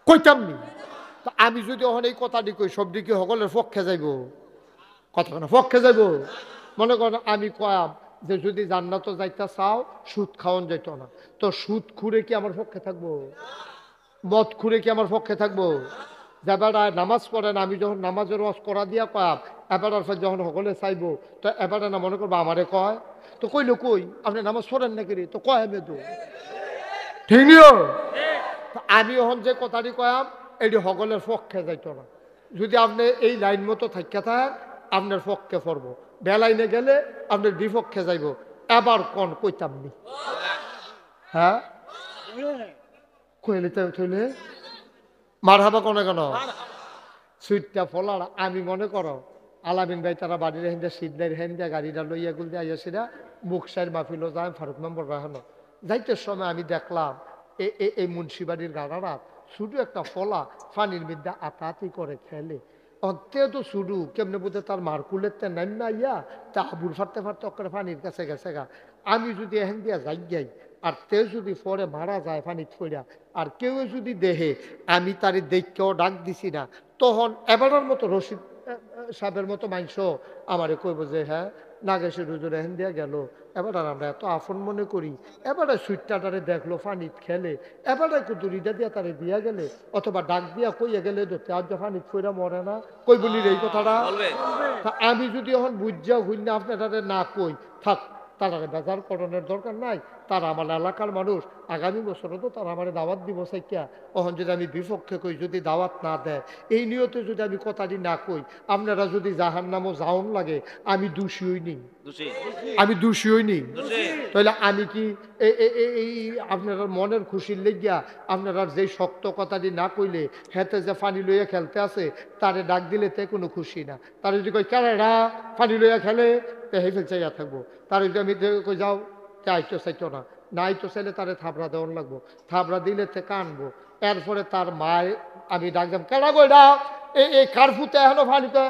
কইতাম নি। তা আমি যদি ওখানে এই কথাটি কই সবটি কি সকলের পক্ষে যাইব? কথা কেন পক্ষে যাইব? মনে করেন আমি কয়াম যে যদি জান্নাত যাইতে চাও সুদ খাওয়ান যাইত না, তো সুদ খুঁড়ে কি আমার পক্ষে থাকবো? মদ খুঁড়ে কি আমার পক্ষে থাকবো? এবার নামাজ পড়েন, আমি যখন নামাজের ওয়াজ করা দিয়া কয়াম, এবার যখন সকলে চাইবো তো এবারে না মনে করবো আমারে কয়, তো কইলো কই আপনি নামাজ পড়েন নাকি রে, তো কয় আমি তো ঠিক নিও। আমি এখন যে কথাটি কয়াম এটি সকলের পক্ষে যাইত না। যদি আপনি এই লাইন মতো থাকা থাকেন আপনার পক্ষে পড়বো, বেলাইনে গেলে আপনার বিপক্ষে যাইব। এবার কোন কইতাম নি? হ্যাঁ কইলে তৈলে মার হাবা কোনে কেন সুইটটা ফলার। আমি মনে করো আলামিন ভাই তারা বাড়ির হেন্দা সিদ্ধার হেন্দা গাড়িটা লইয়া গুল দিয়ে আইয়াছিরা মুখসাইর মাহফিলও যায় ফারুক মেম্বর রাখানো যাইতে সময় আমি দেখলাম এই মুন্সিবাড়ির গাড়ারা শুধু একটা ফলা ফানির মধ্যে আতাতি করে খেলে, অত্যে তো শুরু কেমনে বুঝে তার মারকুলের তে নাম না ইয়া তা আবুল ফাটতে ফাটতে অক্ষরে পানির কাছে গেছে গা। আমি যদি এখান দিয়া যাই যাই আর তেও যদি পরে মারা যায় পানি ছড়া, আর কেউ যদি দেহে আমি তার দেখকেও ডাক দিছি না, তখন এবারের মতো রশিদ সাহেবের মতো মাংস আমারে কইব যে হ্যাঁ নাগেশের হুজুর এখান দিয়া গেল, এবার আর আমরা এত আফন মনে করি, এবারে সুইটটাটারে দেখলো ফানিত খেলে, এবারে কুতুরিটা দিয়া তারে দিয়া গেলে অথবা ডাক দিয়া কইয়া গেলে আজ ফানিত ফইরা মরে না, কই বলি এই কথাটা। আমি যদি এখন বুঝা হইনা আপনারা না কই থাক, তারা বেজার করণের দরকার নাই, তারা আমার এলাকার মানুষ, আগামী বছরও তো তারা আমার দাওয়াত দিব সাইকিয়া, তখন যদি আমি বিপক্ষে কই যদি দাওয়াত না দেয় এই নিয়তে যদি আমি কথাটি না কই, আপনারা যদি জাহান নামও যাওন লাগে আমি দোষী হইনি, আমি দোষী হইনি, তাহলে আমি কি এই আপনারা মনের খুশির লেগিয়া আপনারা যে শক্ত কথাটি না কইলে হেতে যে ফানি লইয়া খেলতে আছে তারে ডাক দিলে তে কোনো খুশি না, তারা যদি কই কেরা ফানি লইয়া খেলে তে হেফেল চাইয়া থাকবো, তার যদি আমি কই যাও তে আইতো চাইতো না, নাই তো চাইলে তারে থাবড়া দেওয়ান লাগবো, থাবড়া দিলে তে কানবো, এরপরে তার মায় আমি ডাক দাম কেডা কইডা এই কারফুতে এখনো ফানিতে,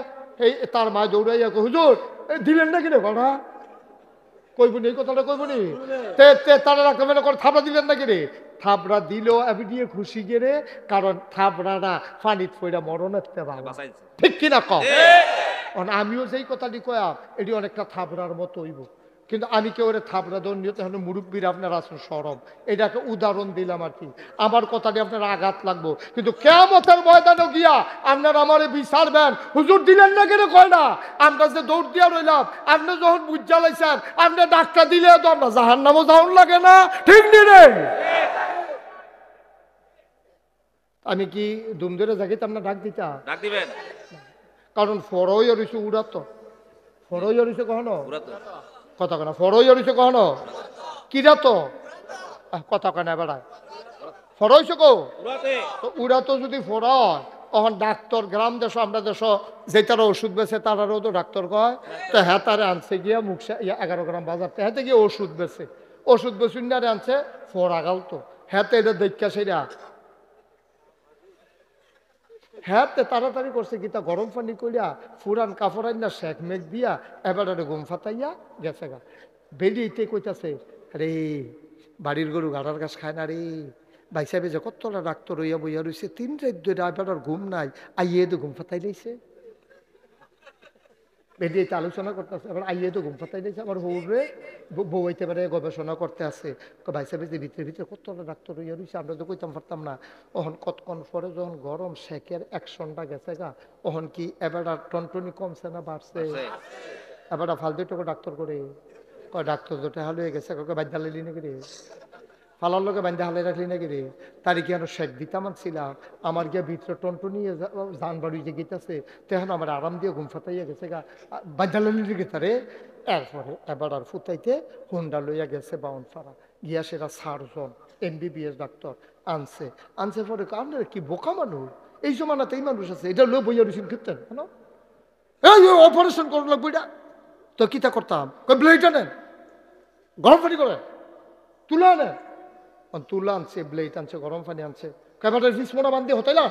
এই তার মায় দৌড়াইয়া কই হুজুর দিলেন না কিনে কটা কইবনি, এই কথাটা কইবনি, তারা রাখতে করে থাবড়া দিলেন না কিনে, থাবড়া দিলেও আমি দিয়ে খুশি গেলে, কারণ থাবড়া না ফানিত ফইরা মরণের ঠিক কিনা কম। আমিও যেই কথাটি কয়া এটি অনেকটা থাবড়ার মতো হইব, কিন্তু আমি কেউ থাবড়া দন নিয়ে তখন মুরব্বীর আপনার আছেন সরব, এটা একটা উদাহরণ দিলাম আর কি, আমার কথাটি আপনার আঘাত লাগবো, কিন্তু কিয়ামতের ময়দানে গিয়া আপনার আমারে বিচারবেন হুজুর দিলেন না কেন কয় না, আমরা যে দৌড় দিয়া রইলাম আপনি যখন বুঝা লাইছেন আপনি ডাক্তার দিলে তো আমরা জাহান্নামও যাওন লাগে না, ঠিক নি রে? আমি কি দুম ধরে জাগিতে আপনার ডাক দিতা ডাক দিবেন, কারণ ফরই অরিছে উড়াতো, ফরই অরিছে কখনো কথা কেনা ফরই অরিছে কখনো কিরা তো কথা কেনা বেড়ায় ফরইছে কো উড়াতো, যদি ফরয় তখন ডাক্তার গ্রাম দেশ আমরা দেশ যে তারা ওষুধ বেছে তারারও তো ডাক্তার কয়, তো হ্যাঁ তারে আনছে গিয়া মুখসা 11 গ্রাম বাজার হ্যাঁ গিয়ে ওষুধ বেছে, ওষুধ বেচুনারে আনছে ফর আগাল তো হ্যাঁ এটা দেখা সেটা হ্যাঁ তাড়াতাড়ি করছে গীতা গরম পানি করিয়া ফুরান কাপড় আইনা শেখ মেঘ দিয়া এবারে ঘুম ফাতাইয়া গেছে গা, বেরিয়েতে কইতাছে রে বাড়ির গরু গাড়ার গাছ খায় না রে, ভাই সাহেব যে কতটা ডাক্তার হইয়া বইয়া রয়েছে 3 রাত ধরে এবার ঘুম নাই, আইয়ে তো ঘুম ফাতাই লাইছে, বেরিয়েতে আলোচনা করতে আছে, আবার আইয়ে তো ঘুম ফাতাই দিয়েছে, আবার হৌরে বউ হইতে পারে গবেষণা করতে আছে। ভাই সাহেব ভিতরে ভিতরে কত ডাক্তার হইয়া রয়েছে, আমরা তো কইতাম পারতাম না। ওহন কতক্ষণ পরে যখন গরম শেখের অ্যাকশনটা গেছে গা, ওহন কি এবার টনটনি কমছে না বাড়ছে? এবার ফালতু টাকা ডাক্তার করে কয় ডাক্তার দুটো হাল হয়ে গেছে, কাউকে বাদ্যা লাইলি নাকি রে, ফালার লোকে বান্ধে হালে রাখলি নাকি রে, তারই কি আরো শেখ দিতাম ছিলাম, আমার গিয়া ভিতরে টনটনি জান বাড়ি যে গীতাছে, তখন আমার আরাম দিয়ে ঘুম ফাতাইয়া গেছে গা, বাদ্যা লাইলি গেতা রে। এরপরে এবার আর ফুটাইতে হুন্ডা লইয়া গেছে বাউনপাড়া গিয়া, সেটা সার্জন MBBS ডাক্তার আনছে। আনছে পরে আপনার কি বোকা মানুষ, এই জমানাতে এই মানুষ আছে, এটা লো বইয়া রুচিন করতেন না, অপারেশন করুন লাগবো এটা, তো কিতা করতাম, ব্লেডটা নেন, গরম পানি করেন, তুলা নেন, তুলা আনছে, ব্লেড আনছে, গরম পানি আনছে, এবারে ফিসমোনা বান্ধি হতে না,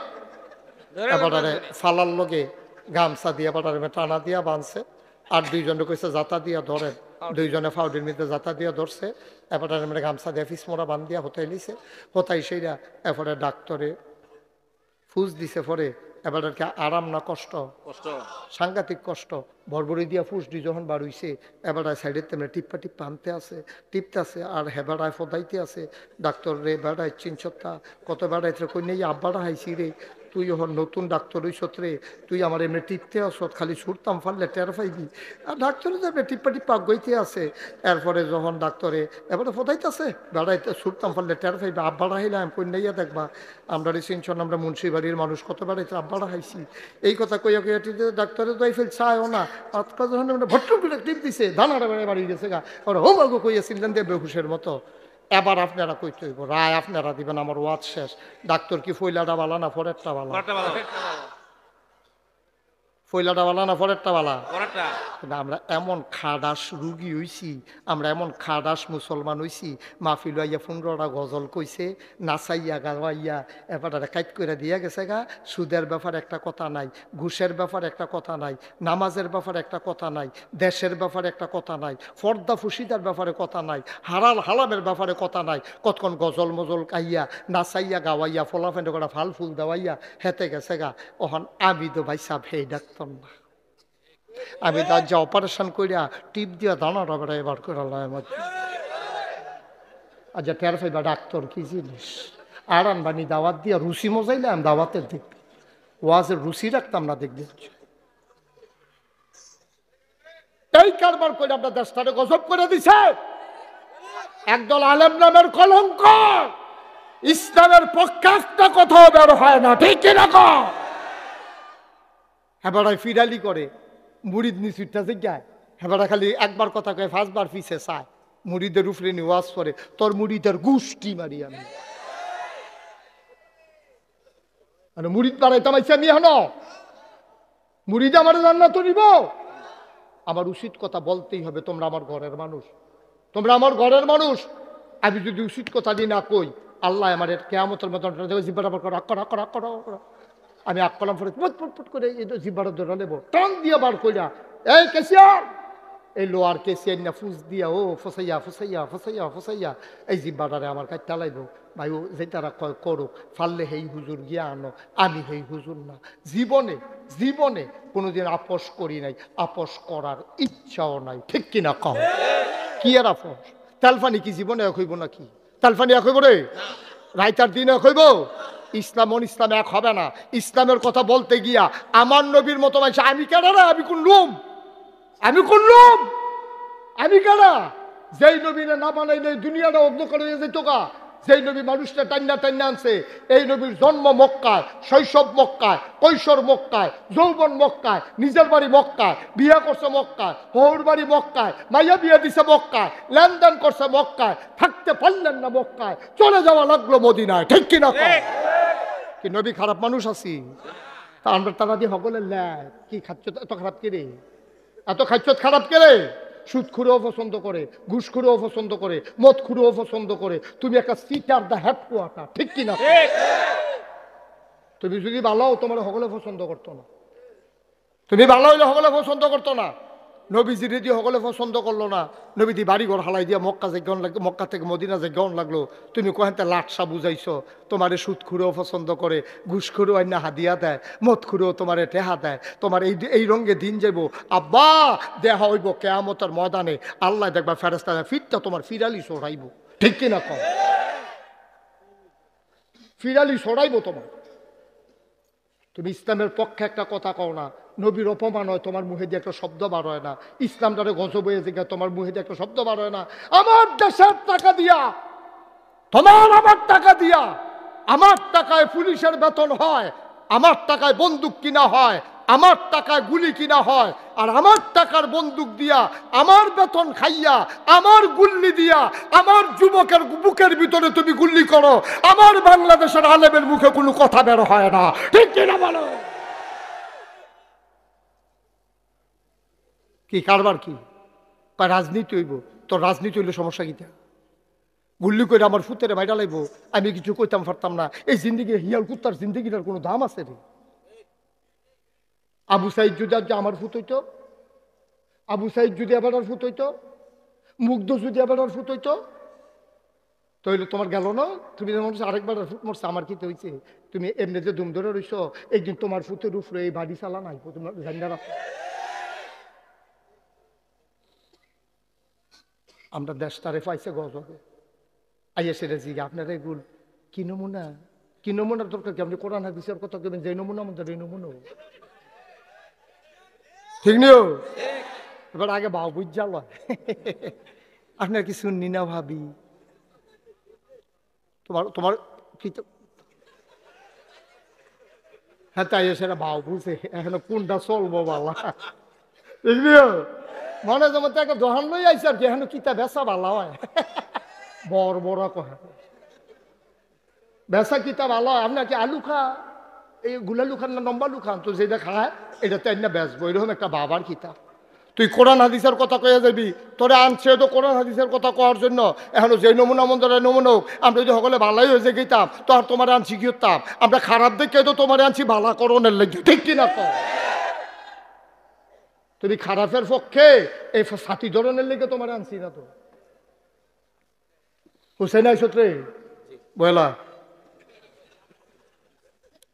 এবারে ফালার লগে গামছা দিয়ে এবারে টানা দিয়া বাঁধছে, আর দুইজনে কইছে জাতা দিয়া ধরেন, দুইজনে ফাউডির মধ্যে জাতা দিয়া ধরছে, এবারে মানে গামছা দিয়ে ফিসমোনা বান্ধ দিয়া হতাই লিছে, হতাই সেইরা এবারে ডাক্তারে ফুস দিছে পরে, এবার আর কি আরাম না কষ্ট, সাংঘাতিক কষ্ট, বরবরি দিয়া ফুস দি যখন বার হইছে, এবার সাইডের তেমনি টিপ্পা টিপ্পা আনতে আছে, টিপতে আছে, আর হেবাড়ায় ফদাইতে আছে, ডাক্তার রে বেড়ায় চিনছত্তা কত বেড়াইতে কই নেই আব্বাটা হাইছি রে, তুই যখন নতুন ডাক্তার হইছত রে, তুই আমার এমনি টিপতে আসত, খালি ছুটতাম ফাললে টের পাইবি, আর ডাক্তারে যাবে টিপ্পা টিপ্পা গইতে আছে, এরপরে যখন ডাক্তারে এবারে ফদাইতেছে, বেড়াইতে ছুটতাম ফাললে টের পাইবি, আব্বাটা হাইলাম কই নেইয়া দেখবা, আমরা রে চিনছন, আমরা মুন্সিবাড়ির মানুষ কত বেড়াইতে আব্বাটা হাইছি, এই কথা কইয়া কইয়া ডাক্তারে যাই ফেল চায়ও না, আজকাল যখন ভট্ট করে টিপ দিছে, ধানাটা বেড়ে বাড়ি গেছে গা, ওরা হো বাগু কইয়াছিলেন দিয়ে বেহুশের মতো। এবার আপনারা কইতে হইব, রায় আপনারা দিবেন, আমার ওয়াজ শেষ। ডাক্তার কি ফইলাটা বালা না ফরেরটা বালা? ফইলাটা বালা না ফরেরটা বালা? আমরা এমন খাডাস রুগী হইছি, আমরা এমন খাডাস মুসলমান হইছি, মাহফিল আইয়া 15টা গজল কইছে, নাচাইয়া গাওয়াইয়া এবার কাইট করে দিয়া গেছে গা, সুদের ব্যাপার একটা কথা নাই, ঘুষের ব্যাপার একটা কথা নাই, নামাজের ব্যাপার একটা কথা নাই, দেশের ব্যাপারে একটা কথা নাই, ফর্দা ফুসিদার ব্যাপারে কথা নাই, হারাল হালামের ব্যাপারে কথা নাই, কতক্ষণ গজল মজল কাইয়া নাচাইয়া গাওয়াইয়া ফলাফেন্ড করা ফাল ফুল দেওয়াইয়া হেতে গেছে গা। ওখান আমি তো ভাই সাহেব হেই ডাক্তার না, আমি তার যে অপারেশন করিয়া টিপ দিয়া দানা রবেরা এবার করে আচ্ছা টের পাইবা ডাক্তার কি জিনিস, আর আনবানি দাওয়াত দিয়া রুচি মজাইলাম, দাওয়াতের দিক ওয়াজের রুচি রাখতাম না, দেখবে এই কারবার করে আপনার দেশটারে গজব করে দিছে একদল আলেম নামের কলঙ্ক, ইসলামের পক্ষে একটা কথাও বের হয় না, ঠিক কিনা? হেবাড়ায় ফিরালি করে মুড়িদ নিচুরটা জিজ্ঞায়, হেবাড়া খালি একবার কথা কয় 5 বার পিছে চায়, মুড়িদের উপরে নি ওয়াজ করে, তোর মুড়িদের গুষ্টি মারি আমি, মুড়িদ পাড়াই তামাইছে আমি হন, মুড়িদ আমার জান্নাত নিব, আমার উচিত কথা বলতেই হবে, তোমরা আমার ঘরের মানুষ, তোমরা আমার ঘরের মানুষ, আমি যদি উচিত কথা দিয়ে না কই, আল্লাহ আমার কেয়ামতের মতন জিব্বাটা আমি আক কলাম পরে পুট করে জিব্বাটা ধরে নেবো, টান দিয়ে বার কইরা, এই কেসিয়ার, এই লোয়ার কেসিয়ার না ফুস দিয়া ও ফসাইয়া ফসাইয়া ফসাইয়া ফসাইয়া এই জিব্বাটারে আমার কাছে চালাইব, ভাই ও যে তারা করো ফাললে হেই হুজুর গিয়া আনো, আমি হেই হুজুর না, জীবনে জীবনে কোনোদিন আপোষ করি নাই, আপোষ করার ইচ্ছাও নাই, ঠিক কিনা কম? কি আর আপোষ? তেলফানি কি জীবনে এক হইব নাকি? তেলফানি এক হইব রে? রাইতার দিন এক হইব? ইসলাম ইসলাম এক হবে না। ইসলামের কথা বলতে গিয়া আমার নবীর মতো মানুষ, আমি কেন রে, আমি কোন লোম, আমি কোন লোম, আমি কেন? যেই নবীরা না বানাইলে দুনিয়াটা অন্ধকার হয়ে যেত গা, যেই নবী মানুষটা টান্না টান্না আনছে, এই নবীর জন্ম মক্কায়, শৈশব মক্কায়, কৈশোর মক্কায়, যৌবন মক্কায়, নিজের বাড়ি মক্কায়, বিয়া করছে মক্কায়, হৌর বাড়ি মক্কায়, মাইয়া বিয়া দিছে মক্কায়, লেনদেন করছে মক্কায়, থাকতে পারলেন না মক্কায়, চলে যাওয়া লাগলো মদিনায়, ঠিক কিনা? কি নবী খারাপ মানুষ আছি? তা আমরা তারা দিয়ে সকলের ল্যাব কি খাচ্ছ, এত খারাপ কে রে, এত খাচ্ছ খারাপ কে রে? সুদ খুঁড়েও পছন্দ করে, ঘুষ খুঁড়েও পছন্দ করে, মদ খুঁড়েও পছন্দ করে, তুমি একটা সিটার দা হেডকোয়ার্টার, ঠিক কিনা? তুমি যদি ভালো তোমার সকলে পছন্দ করতো না, তুমি ভালো হইলে সকলে পছন্দ করতো না, নবীজি রেডি সকলে পছন্দ করলো না, নবীজি বাড়িঘর হালাই দিয়া মক্কা যেগন লাগলো, মক্কা থেকে মদিনা যেগন লাগলো, তুমি কোহেনতে লাটসা বুঝাইছো, তোমারে সুদখুরেও পছন্দ করে, ঘুষখুরেও আইনা হাদিয়া দেয়, মদখুরেও তোমারে টেহা দেয়, তোমার এই রঙে দিন যাইব আব্বা, দেহা হইব কেয়ামতের ময়দানে, আল্লাহ দেখবা ফেরেস্তা ফিরটা তোমার ফিরালি সরাইব, ঠিক কিনা কম? ফিরালি সরাইব তোমার। তুমি ইসলামের পক্ষে একটা কথা কও না, নবীর অপমান হয়, তোমার মুখে দিয়ে একটা শব্দ বার হয় না, ইসলামটারে গজব হয়ে যায়, তোমার মুখে দিয়ে একটা শব্দ বার হয় না। আমার দেশের টাকা দিয়া, আমার টাকা দিয়া, আমার টাকায় পুলিশের বেতন হয়, আমার টাকায় বন্দুক কিনা হয়, আমার টাকায় গুলি কিনা হয়, আর আমার টাকার বন্দুক দিয়া, আমার বেতন খাইয়া, আমার গুল্লি দিয়া, আমার যুবকের বুকের ভিতরে তুমি গুল্লি করো, আমার বাংলাদেশের আলেমের মুখে কোনো কথা বের হয় না, ঠিক কিনা বলো? কি কারবার কি? রাজনীতি হইব, তো রাজনীতি হইলে সমস্যা কিটা? গুল্লি করে আমার ফুতেরে মাইরা লাইব, আমি কিছু কইতাম পারতাম না। এই জিন্দিগি হিয়াল কুত্তার জিন্দিগিটার কোনো দাম আছে রে? আবু সাইদ যদি আজ আমার ফুত হইতো, আবু সাইদ যদি আবার ফুত হইতো, মুগ্ধ যদি আবার ফুত হইতো, তাহলে তোমার গেল না? তুমি যেমন আরেকবার ফুট মরছে, আমার কি হয়েছে? তুমি এমনি যে দুম ধরে রইছ, একদিন তোমার ফুতের উপরে এই বাড়ি চালা নাই, তোমার জানা। আমরা দেশটারে পাইছে গজবে আইয়া সেটা জিগে আপনারা এগুল কি নমুনা, কি নমুনার দরকার কি? আপনি কোরআন হাদিসের কথা কেবেন, যে নমুনা মধ্যে এই নমুনা, ঠিক নিও। এবার আগে বাউ বুঝা লয়, আপনার কি শুননি না ভাবি? তোমার তোমার কি হ্যাঁ, তাই সেটা বাউ বুঝে এখন কোনটা চলবো বালা, বুঝলিও? মনে যেমন একটা দোহান লই আইসে আর কি, এখন কিতা বেচা ভালো হয়, বড় বড় কহে বেচা কিতা ভালো হয়। আপনার কি আলু খা, এই গুলালু খান না লম্বা লু খান, তো যেটা খায় এটা তাই না বেচবো, এরকম একটা বাবার কিতাব। তুই কোরআন হাদিসের কথা কয়ে যাবি, তোরে আনছে তো কোরআন হাদিসের কথা কওয়ার জন্য, এখনো যে নমুনা মন্দিরে নমুনা হোক, আমরা যদি সকলে ভালাই হয়ে যে গেতাম তো আর তোমার আনছি কি হতাম? আমরা খারাপ দেখে তো তোমার আনছি ভালা করণের লেগে, ঠিক কিনা কো? তুমি খারাপের পক্ষে এই সাথী ধরনের লেগে তোমার আনছি না তো। হুসেন আইসত্রে বয়লা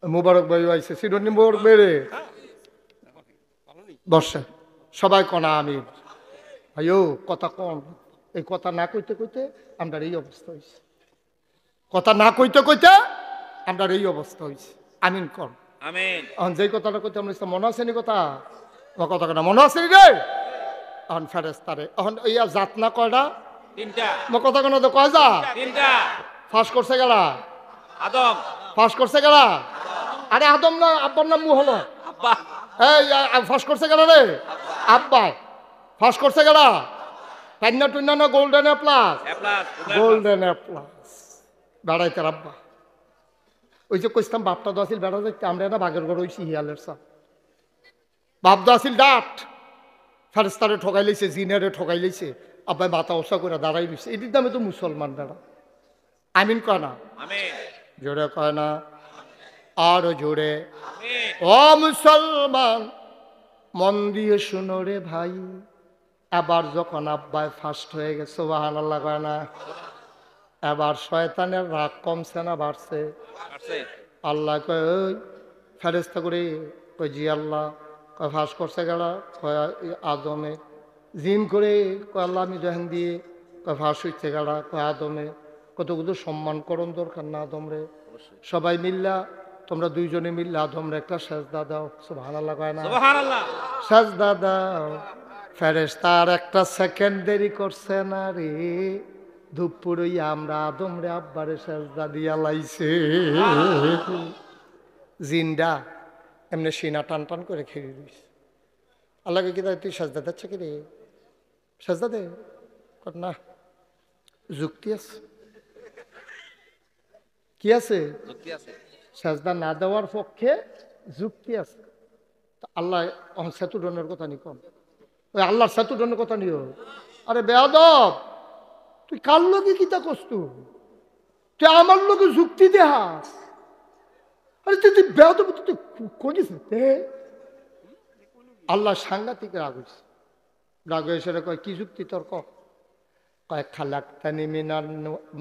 মুবারক ভাই আইসে, সিডনি মুবারক বেড়ে বর্ষা সবাই কনা আমি আয়ো কথা কন, এই কথা না কইতে কইতে আমরা এই অবস্থা হয়েছে, কথা না কইতে কইতে আমরা এই অবস্থা হয়েছে। আমিন কন আমিন। এখন যেই কথাটা কইতে আমরা মনে আছে নি কথা, কথা কথা মনে আছে নি রে? এখন ফেরেস্তারে এখন ইয়া জাত না কয়টা? তিনটা। কথা কোনো তো কয় যা? তিনটা। ফাঁস করছে গেলা আদম, ফাঁস করছে গেলা, আরে আদম না, আব্বার নাম মু হলো আব্বা, এই ফাঁস করছে গেলা রে আব্বা, ফাঁস করছে গেলা টান্না টুন্না না golden A plus, golden A plus বেড়াইতে আব্বা। ওই যে কইতাম বাপটা তো আসিল বেড়া যাইতে, আমরা না বাগের ঘর হইছি হিয়ালের সা, বাপ তো আসিল ডাট, ফেরেস্তারে ঠকাই লাইছে, জিনারে ঠকাই লাইছে, আব্বাই মাথা ওসা করে দাঁড়াই দিচ্ছে, এটির দামে তো মুসলমান বেড়া। আমিন কয় না? জোরে কয় না? আরো জোরে। ও মুসলমান মন দিয়ে শুনো রে ভাই, এবার যখন আব্বাই ফার্স্ট হয়ে গেছে, সুবহানাল্লাহ কয় না? এবার শয়তানের রাগ কমছে না বাড়ছে? আল্লাহ কয় ওই ফেরেশতা করে কয় জি আল্লাহ, কয় ফাঁস করছে গেলা, কয় আদমে, জিম করে কয় আল্লাহ আমি জহেন দিয়ে, কয় ফাঁস হইতে গেলা, কয় আদমে, কতগুলো সম্মান করণ দরকার না আদমরে? সবাই মিল্লা তোমরা দুইজনে মিল্লা আদমরে একটা সেজদা দাও, সুবহানাল্লাহ কয় না? সেজদা দাও। ফেরেশতার একটা সেকেন্ড দেরি করছে না রে, দুপুরই আমরা আদমরে আব্বারে সেজদা দিয়া লাইছে। জিন্দা এমনি সিনা টান টান করে খেয়ে দিস। আল্লাহকে কি তুই সেজদা দিচ্ছে কি রে? সেজদা দে না, যুক্তি আছে, কি আছে? সেজদা না দেওয়ার পক্ষে যুক্তি আছে। আল্লাহ সেতুডনের কথা নি কম, ওই আল্লাহর সেতুডনের কথা নিও। আরে বেয়াদব, তুই কার লোকে কিতা কষ্ট, তুই আমার লোকে যুক্তি দেহাস? আরে তুই বেয়াদব, তুই করিস। আল্লাহ সাংঘাতিক রাগ হয়েছে, রাগ হয়ে সেটা কয় কি যুক্তি তর্ক? কয় খালাক্তানি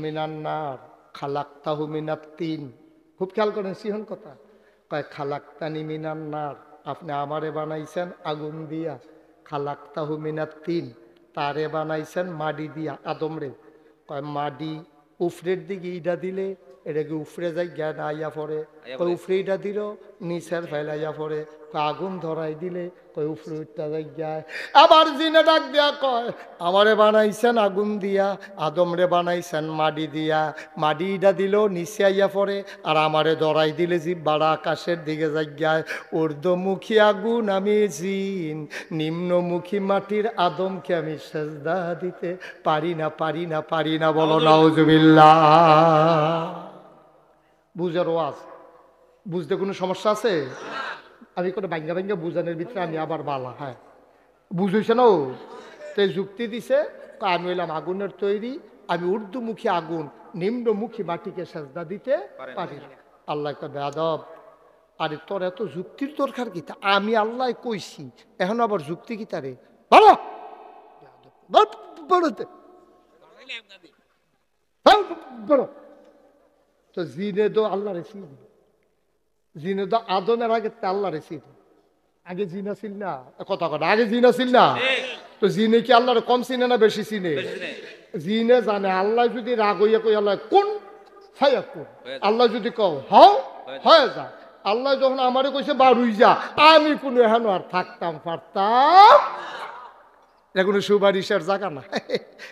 মিনান্নার খালাক্তাহু মিনাত্তিন। খুব খেয়াল করেন সিহন কথা। কয় খালাক্তানি মিনান্নার, আপনি আমারে বানাইছেন আগুন দিয়া, খালাক্তাহু মিনাত্তিন, তারে বানাইছেন মাটি দিয়া আদমরে। কয় মাটি উফরের দিকে ইটা দিলে এটাকে উফরে যাই জ্ঞান আইয়া পড়ে, কয় উফরে ইটা দিল নিচের ফেলাইয়া পড়ে, কয় আগুন ধরাই দিলে কয় উফরে উঠতে যাই যায়। আবার জিনে ডাক দিয়া কয় আমারে বানাইছেন আগুন দিয়া, আদমরে বানাইছেন মাটি দিয়া, মাটি ইটা দিল নিচে আইয়া পড়ে, আর আমারে ধরাই দিলে জিব্বাড়া আকাশের দিকে যাই যায়। ঊর্ধ্বমুখী আগুন আমি জিন, নিম্নমুখী মাটির আদমকে আমি সেজদা দিতে পারি না, পারি না, পারি না। বলো নাউজুবিল্লাহ। বুঝার ওয়াজ, বুঝতে কোনো সমস্যা আছে? আমি কোনো ভাঙ্গা ভাঙ্গা বুঝানোর ভিতরে আমি আবার বালা। হ্যাঁ বুঝেছে না? ও তো যুক্তি দিছে আমি হইলাম আগুনের তৈরি, আমি ঊর্ধ্বমুখী আগুন নিম্নমুখী মাটিকে সেজদা দিতে পারি না। আল্লাহ কয় বেয়াদব, আরে তোর এত যুক্তির দরকার কি? আমি আল্লাহ কইছি, এখন আবার যুক্তি কি তারে? ভালো তো জিনে তো আল্লাহ রেসি, জিনে তো আদমের আগে আল্লাহ রেসি। আগে জিনা ছিল না, কথা কথা আগে জিনা ছিল না। তো জিনে কি আল্লাহর কম চিনে না বেশি চিনে? জিনে জানে আল্লাহ যদি রাগ হইয়া কই আল্লাহ কোন ফায়া কোন, আল্লাহ যদি কও হও হয়ে যা। আল্লাহ যখন আমারে কইছে বারুই যা, আমি কোনো এখন আর থাকতাম পারতাম। এটা কোনো সুপারিশের জায়গা না,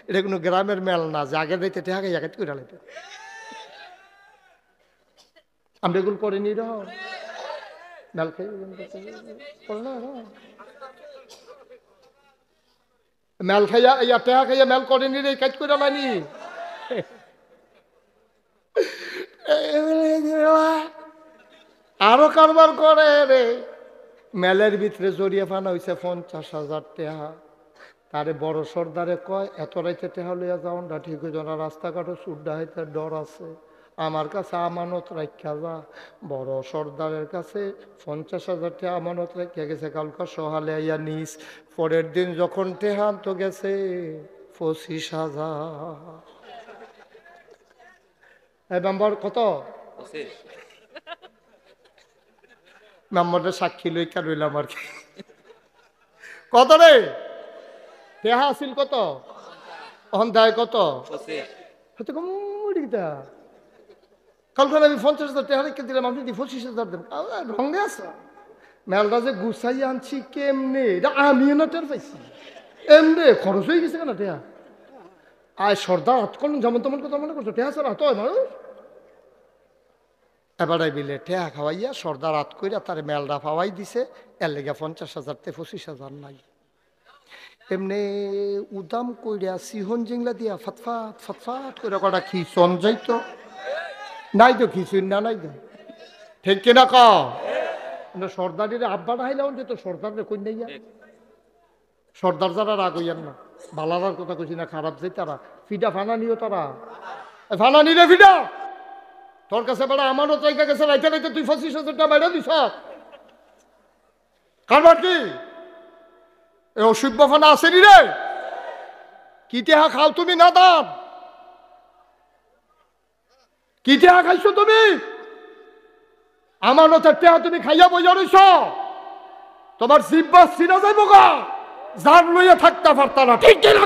এটা কোনো গ্রামের মেল না যে আগে দিতে ঠেকে জায়গায় করে লাইতে। আমরা এগুলো করিনি র মেল খাই মেল খাইয়া ইয়া টেহা খাইয়া মেল করেনি রে, কাজ করে লাইনি। আরো কারবার করে রে। মেলের ভিতরে জড়িয়ে ফানা হয়েছে 50,000 টাকা। তারে বড় সর্দারে কয় এত রাইতে টেহা লইয়া যাওন না ঠিক হইল না, রাস্তাঘাটও চুড্ডা হইতে ডর আছে, আমার কাছে আমানত রাখা যা। বড় সর্দারের কাছে 50,000 টাকা আমানত রাখা গেছে, কালকা সহালে আইয়া নিস। পরের দিন যখন টেহান তো গেছে 25,000। মেম্বার কত? মেম্বারের সাক্ষী লইকা রইলাম আর কি। কত রে টেহা আসিল কত? এখন দেয় কত? হয়তো কমিটা কালকে আমি 50,000 টাকা রেখে দিলাম, আপনি 25,000 দেন। রঙে আছে মেলটা যে গুছাই আনছি কেমনে, এটা আমিও না টের পাইছি। এমনি খরচ হয়ে গেছে কেন টেহা? আয় সর্দার হাত করলেন যেমন তেমন কথা মনে করছো, টেহা ছাড়া তো মানুষ এবারে বিলে টেহা খাওয়াইয়া সর্দার হাত কইরা তার মেলটা পাওয়াই দিছে। এর লেগে 50,000 তে 25,000 নাই। এমনি উদাম কইরা সিহন জিংলা দিয়া ফাতফাত ফাতফাত করে কটা খিচন যাইতো নাই তো খিচুন না নাই তো, ঠিক কিনা ক? সর্দারের আব্বা হাইলাম যে তো সর্দারের কই নাই। সর্দার যারা রাগ হইয়ান না, বালারার কথা কইছি না, খারাপ যে তারা ফিডা ফানা নিও, তারা ফানা নিলে ফিডা তোর কাছে বেড়া আমারও জায়গা গেছে রাইতে রাইতে তুই 25,000 টাকা বাইরে দিস কারবার কি? অসভ্য ফানা আসেনি রে। কি টেহা খাও তুমি না দাম? কি টেহা খাইছো তুমি? আমানতের টেহা তুমি খাইয়া বইয়া রইছ, তোমার জিব্বা সিনা যাইব গা, জান লইয়া থাকতে পারতা না, ঠিক কিনা?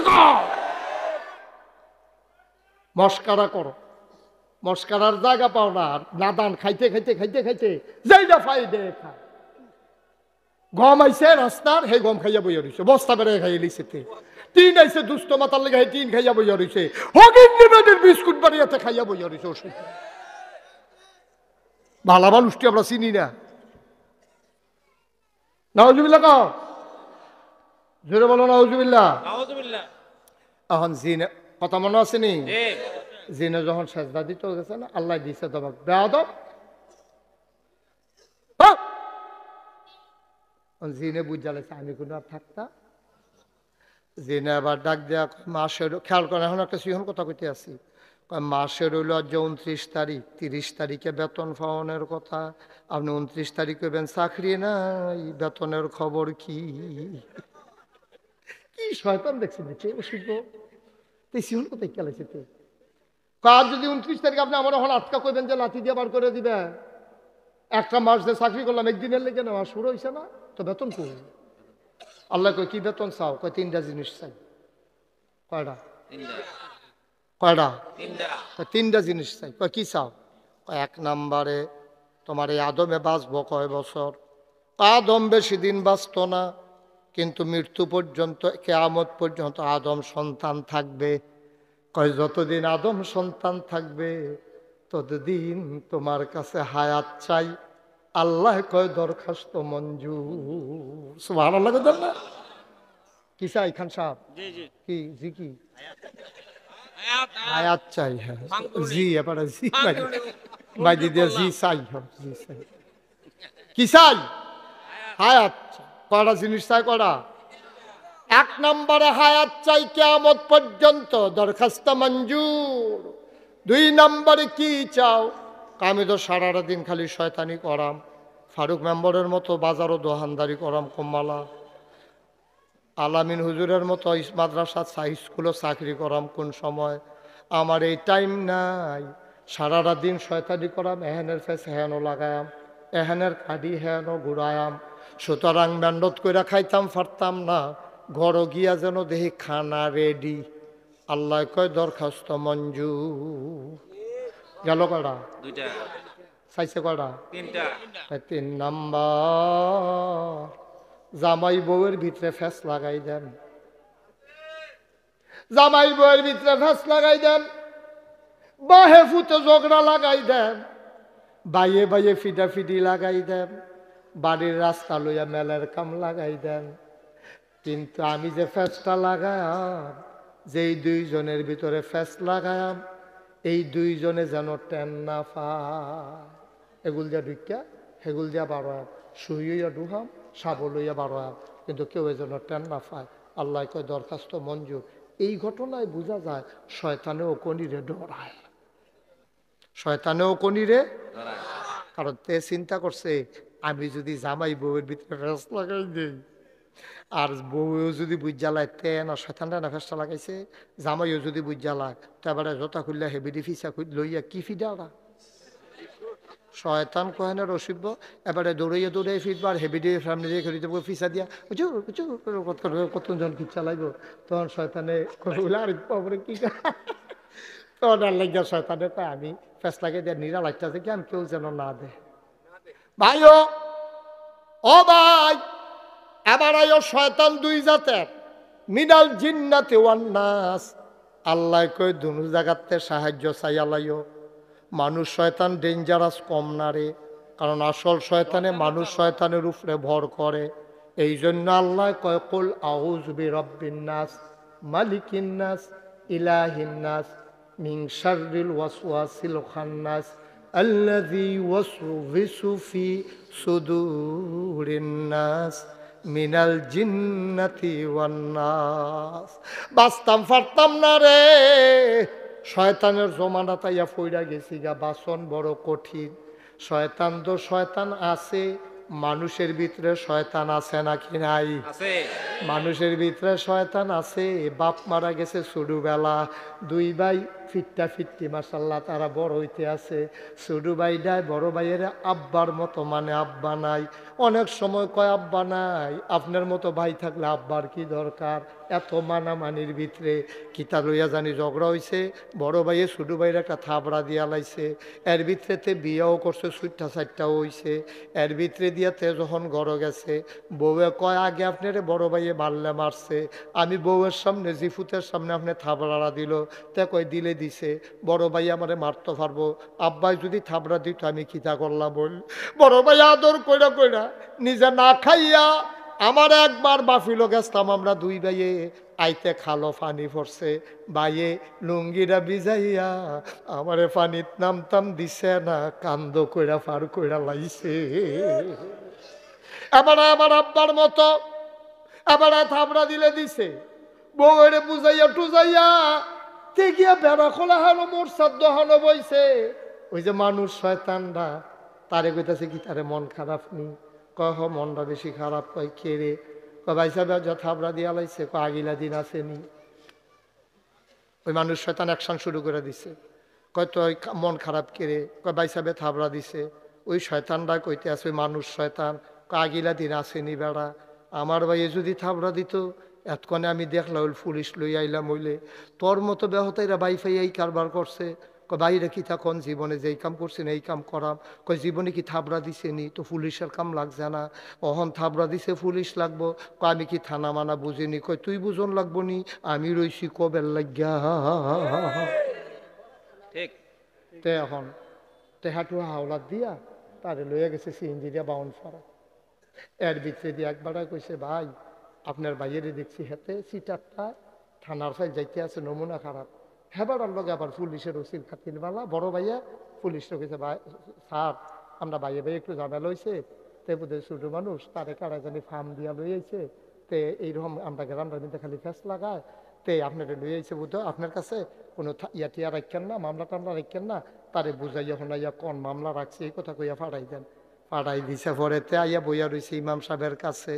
মস্কারা করো, মস্কারার জায়গা পাও না। নাদান খাইতে খাইতে খাইতে খাইতে যেইটা পাই দে খায়। গম আইছে রাস্তার, হে গম খাইয়া বইয়া রইছে, বস্তা বেড়ে খাইয়া লিছে। টিন আইছে দুষ্ট মাতার লেগে টিন খাইয়া বইয়া রইছে, হগিন নিবেদের বিস্কুট বাড়িয়াতে খাইয়া বইয়া রইছে। ওষুধ ভালা মানুষটি আমরা চিনি না। নাউজুবিল্লাহ কও, জোরে বলো নাউজুবিল্লাহ। এখন জিনে কথা মনে আছে নি? জিনে যখন সেজদা দিতে গেছে না, আল্লাহ দিছে তোমাক বেয়াদব। জিনে বুঝা লাগছে আমি কোনো আর থাকতা। জিনে আবার ডাক দেয়া মাসের খেয়াল করে, এখন একটা সিহন কথা কইতে আছি। মাসের হইল আজ 29 তারিখ, 30 তারিখে বেতন পাওয়ানোর কথা। আপনি 29 তারিখ হইবেন চাকরি নাই, বেতনের খবর কি? কি শয়তান দেখছি দেখছি শিখবো তুই শিউল কোথায় খেলাইছে তুই কাজ যদি 29 তারিখ আপনি আমার এখন আটকা করবেন যে লাঠি দিয়ে বার করে দিবে একটা মাস যে চাকরি করলাম একদিনের লেগে নেওয়া শুরু হয়েছে না তো বেতন কই আল্লাহ কই কি বেতন চাও কয় 3টা জিনিস চাই কয়টা কয়টা 3টা জিনিস চাই কয় কি চাও কয় 1 নম্বরে তোমার এই আদমে বাঁচবো কয় বছর আদম বেশি দিন বাঁচত না কিন্তু মৃত্যু পর্যন্ত কিয়ামত পর্যন্ত আদম সন্তান থাকবে কয় যতদিন আদম সন্তান থাকবে ততদিন তোমার কাছে হায়াত চাই আল্লাহ কয় দরখাস্ত মঞ্জুর সুবহানাল্লাহ কইতেন না কি চাই খান সাহেব কি জি কি হায়াত চাই হ্যাঁ জি এবারে জি বাইদি দিয়ে জি চাই জি চাই কি চাই হায়াত কয়টা জিনিস চাই কয়টা 1 নম্বরে হায়াত চাই কিয়ামত পর্যন্ত দরখাস্ত মঞ্জুর 2 নম্বরে কি চাও আমি তো সারাটা দিন খালি শয়তানি করাম ফারুক মেম্বরের মতো বাজারও দোকানদারি করাম কম্মালা আলামিন হুজুরের মতো মাদ্রাসা স্কুলে চাকরি করাম কোন সময় আমার এই টাইম নাই সারাটা দিন শয়তানি করাম এহেনের ফেস হেনও লাগায়াম এহেনের কাঁদি হেনও ঘুরায়াম সুতরাং মেহনত করে খাইতাম পারতাম না ঘর গিয়া যেন দেখি খানা রেডি আল্লাহ কয় দরখাস্ত মঞ্জুর গেল কয়টা চাইছে কয়টা 3 নাম্বার জামাই বউয়ের ভিতরে ফেস লাগাই দেন জামাই বউয়ের ভিতরে ফেস লাগাই দেন বাহে ফুতে ঝগড়া লাগাই দেন বাইয়ে বাইয়ে ফিডাফিডি লাগাই দেন বাড়ির রাস্তা লইয়া মেলের কাম লাগাই দেন কিন্তু আমি যে ফেসটা লাগায়াম যেই 2 জনের ভিতরে ফেস লাগায়াম এই 2 জনে যেন টেন না পায় এগুল দিয়া ঢুকিয়া হেগুল দিয়া বাড়াম শুইয়া ডুহাম সাব লইয়া বাড়াম কিন্তু কেউ যেন টেন না পায় আল্লাহ কয় দরখাস্ত মঞ্জুর এই ঘটনায় বোঝা যায় শয়তানেও কনিরে ডরায় শয়তানেও কনিরে কারণ তে চিন্তা করছে আমি যদি জামাই বউয়ের ভিতরে ফেস লাগাই দিই আর বউও যদি বুঝ জ্বালায় তে না শয়তানটা না ফেসটা লাগাইছে জামাইও যদি বুঝ জ্বালায় তো এবারে জোতা খুললে হেবিডি ফিসা লইয়া কি ফিডারা শয়তান কহেন রসিব এবারে দৌড়াইয়া দৌড়াই ফিরবার হেবিডি সামনে দিয়ে খেলি দেবো ফিসা দিয়া কতজন কি চালাইব তখন শয়তানে আর কি তখন আর লাগিয়া শয়তানে কয় আমি ফেস লাগিয়ে দিয়ে নিরা লাগতে কি আমি কেউ যেন না দে ভাইও ও ভাই এবার আয়ো শয়তান 2 জাতের মিনাল জিন্নাতি ওয়ান নাস আল্লাহ কই দুনো জায়গাতে সাহায্য চাইয়ালাইও মানুষ শয়তান ডেঞ্জারাস কম না রে কারণ আসল শয়তানে মানুষ শয়তানের উপরে ভর করে এই জন্য আল্লাহ কয় কুল আউযু বিরাব্বিন নাস মালিকিন নাস ইলাহিন নাস মিন শাররিল ওয়াসওয়াসিল খান্নাস আল্লাযী ওয়াসওয়িসু ফি সুদুরিন নাস মিনাল জিন্নাতি ওয়ান নাস বাঁচতাম পারতাম না রে শয়তানের জমানা তাইয়া ফইরা গেছি গা বাসন বড় কঠিন শয়তান তো শয়তান আছে মানুষের ভিতরে শয়তান আছে নাকি নাই আছে মানুষের ভিতরে শয়তান আছে বাপ মারা গেছে ছোটবেলা 2 ভাই ফিট্টা ফিট্টি মাশাআল্লাহ তারা বড় হইতে আছে ছোট ভাইটাই বড় ভাইয়ের আব্বার মতো মানে আব্বা নাই অনেক সময় কয় আব্বা নাই আপনার মতো ভাই থাকলে আব্বার কি দরকার এত মানামানির ভিতরে কিতা লইয়া জানি ঝগড়া হইছে বড় ভাইয়ে ছোট ভাইয়ের একটা থাবড়া দিয়া লাইছে এর ভিতরেতে বিয়াও করছে 6টা হইছে এর ভিতরে দিয়াতে যখন ঘর গেছে বউয়ে কয় আগে আপনার বড় ভাইয়ে মারলে মারছে আমি বউয়ের সামনে জিফুতের সামনে আপনি থাবড়াটা দিল তে কয় দিলে দিছে বড় ভাই আমারে মারতে পারবো আব্বাই যদি থাবড়া দিত আমি কিতা করলাম বল বড় ভাই আদর কইরা কইরা নিজে না খাইয়া আমার একবার বাফিলো গেছতাম আমরা 2 ভাইয়ে আইতে খালো পানি পড়ছে ভাইয়ে লুঙ্গিটা ভিজাইয়া আমারে পানিত নামতাম দিছে না কান্দ কইরা পার কইরা লাইছে এবার আমার আব্বার মতো এবার থাবড়া দিলে দিছে বউয়ের বুঝাইয়া টুজাইয়া তে গিয়া বেড়া খোলা হানো মোর সাধ্য হানো বইছে ওই যে মানুষ শয়তানরা তারে কইতাছে কি তারে মন খারাপ নি কহ মনটা বেশি খারাপ কয় কে রে ভাই সাহেব যা থাবড়া দিয়া লাইছে, আগিলা দিন আসেনি। ওই মানুষ শয়তান অ্যাকশন শুরু করে দিছে, কয় তো মন খারাপ কেড়ে, কয় ভাই সাহেবে থাবড়া দিছে। ওই শয়তানরা কইতে আছে, ওই মানুষ শয়তান, আগিলা দিন আসেনি বেড়া, আমার ভাইয়ে যদি থাবড়া দিত এতক্ষণে আমি দেখলাম ওই পুলিশ লই আইলাম হইলে। তোর মতো ব্যাহতাইরা বাই ফাই এই কারবার করছে। বাইরে কি থাকুন জীবনে যেই কাম করছেন এই কাম করাম, কয় জীবনে কি থাবড়া দিছেনি তো পুলিশের কাম লাগছে না, অহন থাবড়া দিছে পুলিশ লাগবো, কয় আমি কি থানা মানা বুঝিনি, কয় তুই বুঝন লাগবো নি, আমি রইছি কবের লাগিয়া। ঠিক তে এখন তেহাটু হাওলাত দিয়া তারে লইয়া গেছে সিএনজি দিয়া বাউন ফারা। এর ভিতরে দিয়ে একবার কইছে, ভাই আপনার বাইরে দেখছি হেতে সিটারটা থানার ফাইল যাইতে আছে, নমুনা খারাপ। হেবার লগে আবার পুলিশের ওসির খাতির বালা বড় ভাইয়া পুলিশ রেখেছে, ভাই স্যার আমরা বাইরে ভাই একটু ঝামেলা হয়েছে, তে বোধহয় ছোট মানুষ তারে কারা জানি ফার্ম দিয়া লই আইছে, তে এইরকম আমরা গ্রামটার মধ্যে খালি ফেস লাগায়, তে আপনার লই আইছে বুধ আপনার কাছে কোনো ইয়া টিয়া রাখেন না, মামলা টামলা রাখেন না, তারে বুঝাইয়া শোনাইয়া কোন মামলা রাখছে এই কথা কইয়া ফাড়াই দেন। পাড়াই দিছে, পরেতে আইয়া বইয়া রয়েছে ইমাম সাহেবের কাছে।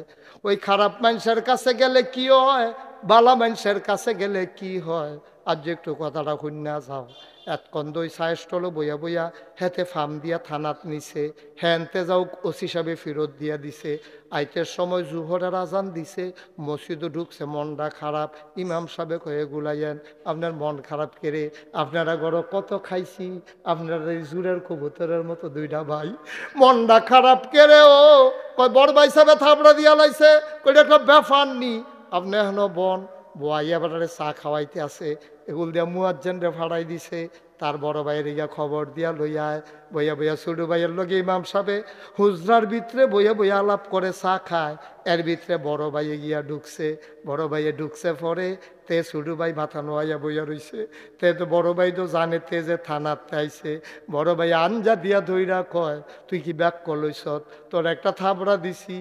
ওই খারাপ মানুষের কাছে গেলে কি হয়, বালা মানুষের কাছে গেলে কি হয়, আর যে একটু কথাটা শুননা যাও। এতক্ষণ দই সাহেস্টলো বইয়া বইয়া হেতে ফার্ম দিয়া থানাত নিছে, হ্যানতে যাও ওসি সাহেবে ফেরত দিয়া দিছে। আইতের সময় জুহরের আজান দিছে, মসজিদও ঢুকছে, মনটা খারাপ। ইমাম সাহেব হয়ে গুলাইয়েন, আপনার মন খারাপ কেড়ে, আপনারা গড় কত খাইছি, আপনার এই জুরের কবুতরের মতো দুইটা ভাই, মনটা খারাপ কেড়ে ও কয় বড় ভাই সাহেব থাবড়া দিয়া লাইছে, কই একটা ব্যাপার নি, আপনি এখনো বন বয়াইয়া বেটারে চা খাওয়াইতে আছে, এগুল দিয়া মুয়াজ্জেন রে ফাড়াই দিছে। তার বড় ভাইয়ের ইয়া খবর দিয়া লইয়ায় বইয়া বইয়া ছোট ভাইয়ের লগে ইমাম সাহেবে হুজরার ভিতরে বইয়া বইয়া আলাপ করে চা খায়। এর ভিতরে বড় ভাইয়ে গিয়া ঢুকছে, বড় ভাইয়ে ঢুকছে পরে তে ছোট ভাই মাথা নোয়াইয়া বইয়া রইছে। তে তো বড় ভাই তো জানে তে যে থানাতে আইছে, বড় ভাই আঞ্জা দিয়া ধইরা কয়, তুই কি ব্যাক করলইস, তোর একটা থাবড়া দিছি,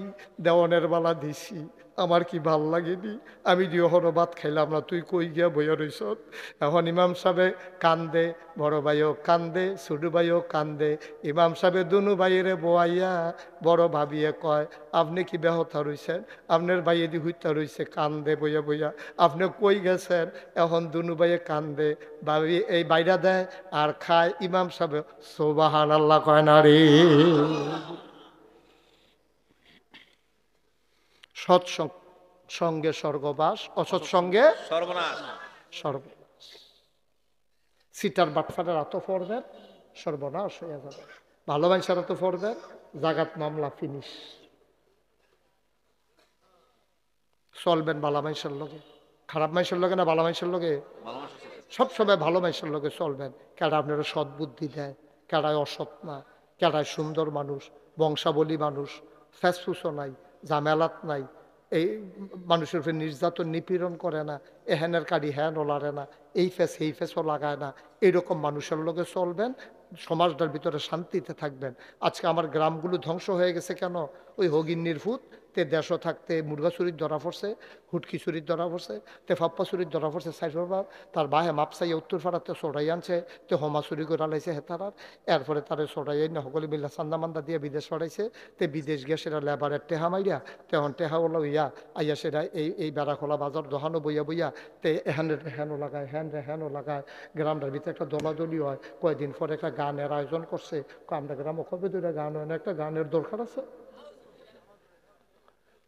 দেওয়ানের বালা দিছি, আমার কি ভাল লাগেনি, আমি দিয়ে হনো ভাত খাইলাম না, তুই কই গিয়া বইয়া রইস। এখন ইমাম সাহেবে কান্দে, বড় ভাইও কান্দে, ছোট ভাইও কান্দে। ইমাম সাহেবে দুনু ভাইয়েরে বোয়াইয়া বড় ভাবিয়ে কয়, আপনি কি ব্যাহতা রইছেন, আপনার ভাইয়ে দি হুইতা রইছে, কান্দে বইয়া বইয়া, আপনি কই গেছেন। এখন দুনু ভাইয়ে কান্দে, ভাবি এই বাইরা দেয় আর খায়। ইমাম সাহেব সুবহানাল্লাহ কয় না রে। সৎসঙ্গে স্বর্গবাস, অসৎসঙ্গে সর্বনাশ। সর্বনাশ। সিটার বাটফাটের এত পড়বেন সর্বনাশ হয়ে যাবে, ভালো মানুষের এত পড়বেন জাগাত মামলা ফিনিশ। চলবেন ভালো মানুষের লগে, খারাপ মানুষের লগে না ভালো মানুষের লগে, সবসময় ভালো মানুষের লগে চলবেন। কেডা আপনারা সৎ বুদ্ধি দেয়, কেডায় অসৎ না, কেডায় সুন্দর মানুষ, বংশাবলী মানুষ, ফ্যাসফুসও নাই, জামেলাত নাই, এই মানুষের উপরে নির্যাতন নিপীড়ন করে না, এহেনের কাড়ি হ্যান ওলারে না, এই ফেস এই ফেসও লাগায় না, এইরকম মানুষের লগে চলবেন, সমাজটার ভিতরে শান্তিতে থাকবেন। আজকে আমার গ্রামগুলো ধ্বংস হয়ে গেছে কেন, ওই হগিন্নির ফুট তে দেশও থাকতে মুরগা চুরির ধরা পড়ছে, হুটকি চুরির ধরা পড়ছে, তে ফাপ্পা চুরির ধরা পড়ছে সাইফরবার, তার বাহে মাপসাইয়া উত্তর ফাড়াতে চড়াই আনছে, তে হমা চুরি করে লাইছে হেতারার। এরপরে তারে চড়াই না সকলে মিল্লা চান্দা মান্দা দিয়ে বিদেশ পড়াইছে, তে বিদেশ গিয়ে সেটা লেবারের টেহা মাইরা, তেহন টেহা ওলা ইয়া আইয়া সেটা এই বেড়াখোলা বাজার দোহানো বইয়া বইয়া, তে এহানের হ্যানও লাগায়, হ্যানও লাগায়। গ্রামটার ভিতরে একটা দলাদলি হয়, কয়েকদিন পরে একটা গানের আয়োজন করছে, আমরা গ্রামে কবে দুইটা গান হয় না, একটা গানের দরকার আছে।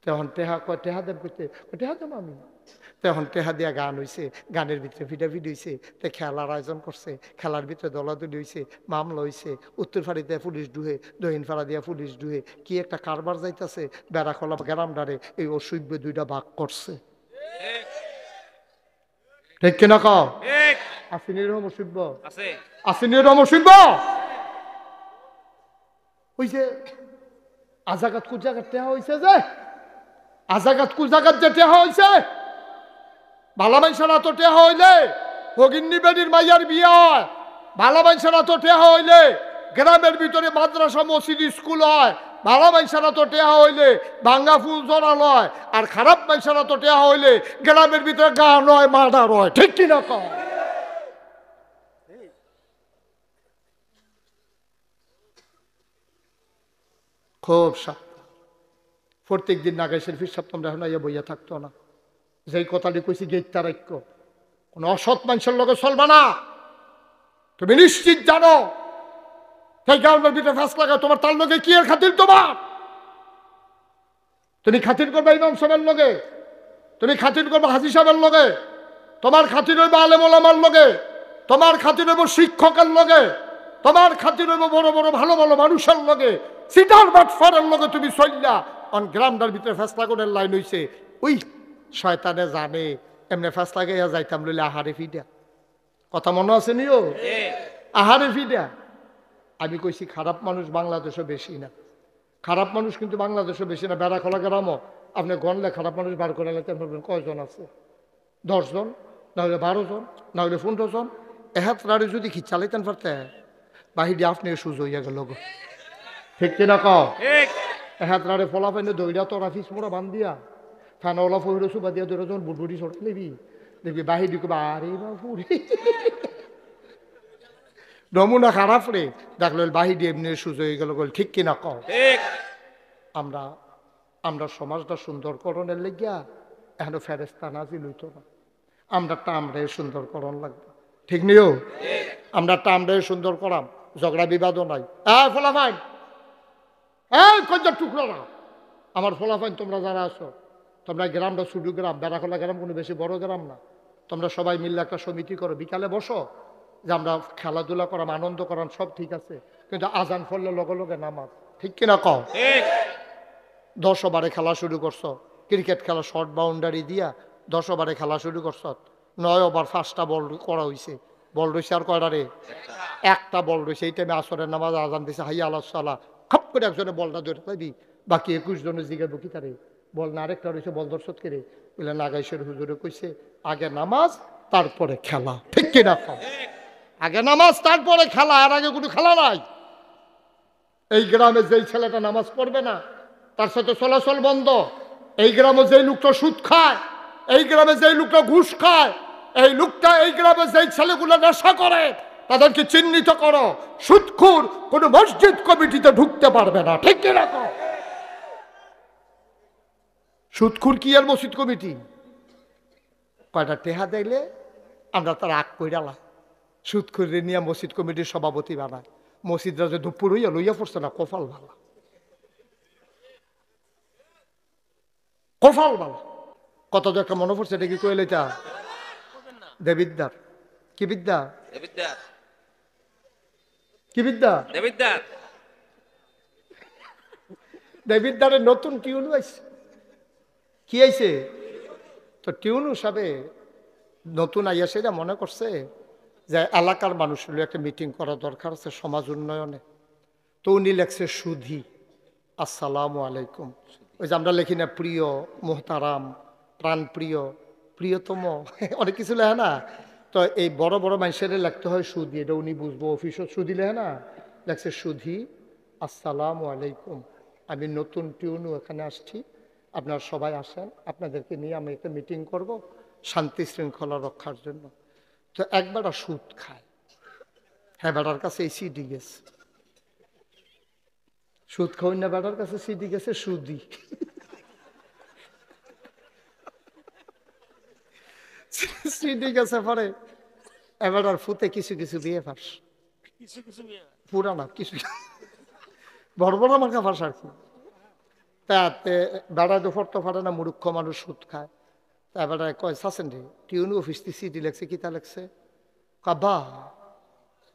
তখন টেহা কয় টেহা দেব করতে, টেহা দেব আমি, তখন টেহা দিয়া গান হয়েছে, গানের ভিতরে ভিডাভিড হয়েছে, তে খেলার আয়োজন করছে, খেলার ভিতরে দলাদলি হয়েছে, মামলা হয়েছে, উত্তর ফাড়ি দিয়ে পুলিশ ডুহে, দক্ষিণ ফাড়া দিয়া পুলিশ ডুহে, কি একটা কারবার যাইতেছে। বেড়াখোলা গ্রামডারে এই অসভ্য দুইটা ভাগ করছে, ঠিক কিনা কও? আসেনি এরকম অসভ্য, আসেনি এরকম অসভ্য। ওই যে আজাগাত কুজাগাত টেহা হয়েছে, যে আজাগাত কুজাগাত যে টেহা হয়েছে, ভালো মানুষেরা তো টেহা হইলে ভগিন্নি বেডির মাইয়ার বিয়ে হয়, ভালো মানুষেরা তো টেহা হইলে গ্রামের ভিতরে মাদ্রাসা মসজিদ স্কুল হয়, ভালো মানুষেরা তো টেহা হইলে ভাঙ্গা ফুল জড়া লয়, আর খারাপ মানুষেরা তো টেহা হইলে গ্রামের ভিতরে গান হয়, মার্ডার হয়, ঠিক কিনা কও? খুব সাবধান, প্রত্যেক দিন নাগাইশের ফিরসাব তোমরা এখন ইয়ে বইয়া থাকতো না, যেই কথাটি কইছি গেটটা রাখ্য, কোন অসৎ মানুষের লোকে চলবা না। তুমি নিশ্চিত জানো সেই গ্রামের ভিতরে ফাঁস লাগা তোমার তার লোকে কি এর খাতির তোমার? তুমি খাতির করবে ইমাম সাহেবের লোকে, তুমি খাতির করবে হাজি সাহেবের লোকে, তোমার খাতির হইব আলেম ওলামার লোকে, তোমার খাতির হইব শিক্ষকের লোকে, তোমার খাতির হইব বড় বড় ভালো ভালো মানুষের লোকে। সিটার বাটফারের লোকে তুমি চললা অন গ্রামটার ভিতরে ফেসলা করে লাইন হইছে, ওই শয়তানে জানে এমনি ফেসলা গাইয়া যাইতাম লইলে আহারে ফিডা। কথা মনে আছে নিও? আহারে ফিডা। আমি কইছি খারাপ মানুষ বাংলাদেশও বেশি না, খারাপ মানুষ কিন্তু বাংলাদেশও বেশি না। বেড়াখোলা গ্রামও আপনি গণলে খারাপ মানুষ বার করে নিতে পারবেন কয়জন আছে? 10 জন, না হলে 12 জন, না হলে 15 জন। এহাত্রারে যদি কি চালাইতেন পারতে বাহিরে আপনি সুজ হইয়া গেল গো, ঠিক কিনা কও? এহাত্রারে ফলা পাইলে দইরা তোরা ফিস মোড়া বান দিয়া ফ্যানওয়ালা ফহির সুবা দিয়া দৌড়া যখন বুটবুটি সরে নিবি দেখবি বাহির দিকে আরে বাপুরি নমুনা খারাপ রে, দেখলো বাহিরে এমনি সুজ হয়ে গেল, ঠিক কিনা কও? আমরা আমরা সমাজটা সুন্দরকরণের লেগিয়া এখনো ফেরেস্তা নাজিল হইতো না, আমরাই সুন্দরকরণ লাগবে, ঠিক নিও? আমরাই সুন্দর করাম, ঝগড়া বিবাদও নাই। ফলাফাইন কঞ্জার টুকরো না আমার ফলাফাইন, তোমরা যারা আছো, তোমরা গ্রামটা ছোট গ্রাম, বেড়াখোলা গ্রাম কোনো বেশি বড় গ্রাম না, তোমরা সবাই মিললে একটা সমিতি করো, বিকালে বসো যে আমরা খেলাধুলা করাম, আনন্দ করাম, সব ঠিক আছে, কিন্তু আজান ফললে লগে লগে নামাজ, ঠিক কিনা কও? 10 ওভারে খেলা শুরু করছো, ক্রিকেট খেলা শর্ট বাউন্ডারি দিয়া 10 ওভারে খেলা শুরু করছ, 9 ওভার 5টা বল করা হয়েছে, বল রয়েছে আর কয়টা রে? একটা বল রয়েছে। এই টাইমে আসরের নামাজ আজান দিছে, হাইয়া আল্লাহ সাল্লাহ, খপ করে একজনে বলটা ধরে পাইবি, বাকি 21 জনের জিজ্ঞাসা কি তারে বল না, আরেকটা রয়েছে বল দর্শক করে বলে নাগাইশের হুজুরে কইছে আগে নামাজ তারপরে খেলা, ঠিক কিনা? আগে নামাজ তারপরে খেলা, আর আগে কোনো খেলা নাই। এই গ্রামে যেই ছেলেটা নামাজ পড়বে না তার সাথে চলাচল বন্ধ। এই গ্রামে যেই লোকটা সুদ খায়, এই গ্রামে যেই লোকটা ঘুষ খায়, এই লোকটা এই গ্রামে যেই ছেলেগুলো নেশা করে তাদেরকে চিহ্নিত করো, সুদখোর কোনো মসজিদ কমিটিতে ঢুকতে পারবে না, ঠিক কিনা? সুদখোর কি আর মসজিদ কমিটি? কয়টা টেহা দিলে আমরা তার আগ কইরালা সুদখোরে নিয়ে মসজিদ কমিটির সভাপতি বানায়, মসজিদরা যে দুপুর হইয়া লইয়া পড়ছে না, কপাল ভালা, কপাল ভালা। কত একটা মনে পড়ছে, এটা কি কইল? এটা দেবিদ্যার কি বিদ্যা? কি বিদ্যা? দেবিদ্যারের নতুন টিউন আইছে। কি আইছে? তো টিউন হিসাবে নতুন আইয়া সেটা মনে করছে যে এলাকার মানুষ একটা মিটিং করা দরকার আছে সমাজ উন্নয়নে। তো উনি লেখছে সুধি, আসসালামু আলাইকুম। ওই যে আমরা লেখি না প্রিয়, মোহতারাম, প্রাণপ্রিয়, প্রিয়তম, অনেক কিছু লেখে না। তো এই বড় বড় মানুষের লিখতে হয় সুধি, এটা উনি বুঝবো, অফিসও সুধি লেখে না, লেখছে সুধি, আসসালামু আলাইকুম। আমি নতুন টিউনও এখানে আসছি, আপনারা সবাই আসেন, আপনাদেরকে নিয়ে আমি একটা মিটিং করব শান্তি শৃঙ্খলা রক্ষার জন্য। তো একবার সুদ খায়, হ্যাঁ বেটার কাছে এই সিডি গেছে, সুদ খাওয়াই না বেটার কাছে সিডি গেছে, সুদি সিডি গেছে পরে এবার আর ফুতে কিছু কিছু বিয়ে ফাঁস, পুরানা কিছু বড় বড় মার্কা ফাঁস আর কি। তাতে বেড়ায় দুপুর তো ফাটে না, মূর্খ মানুষ সুদ খায়। তা বেড়ায় কয় চাচ্ছেন রে টিউন অফিস সিডি লেখছে, কিতা লেখছে? কাবা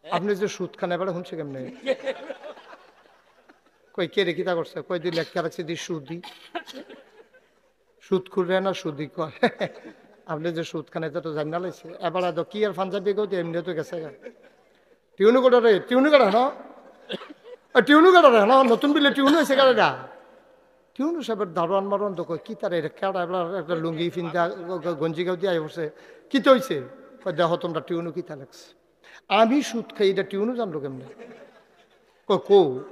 আপনি যে সুদ খান এবারে শুনছে কেমনে? কই কে রে কিতা করছে? কই দি লেখা রাখছে দি সুদি, সুদ খুলবে না সুদি কয় আপনি যে সুদ খান এটা তো জানা লাগছে। এবার তো কি আর পাঞ্জাবি গো এমনি তো গেছে টিউনু কাটা রে, টিউনু কাটা না, টিউনু কাটা রে না, নতুন বিলে টিউনু হয়েছে কাটা। টিউনু সাহেবের দারোয়ান মারোয়ান তো কই কি তার কেটা একটা লুঙ্গি ফিনটা গঞ্জি গাও দিয়ে বসে, কি তো হয়েছে? দেখো তোমরা টিউনু কিতা লাগছে। আমি সুদ খাই, এটা টিউনু জানলো কেমনে?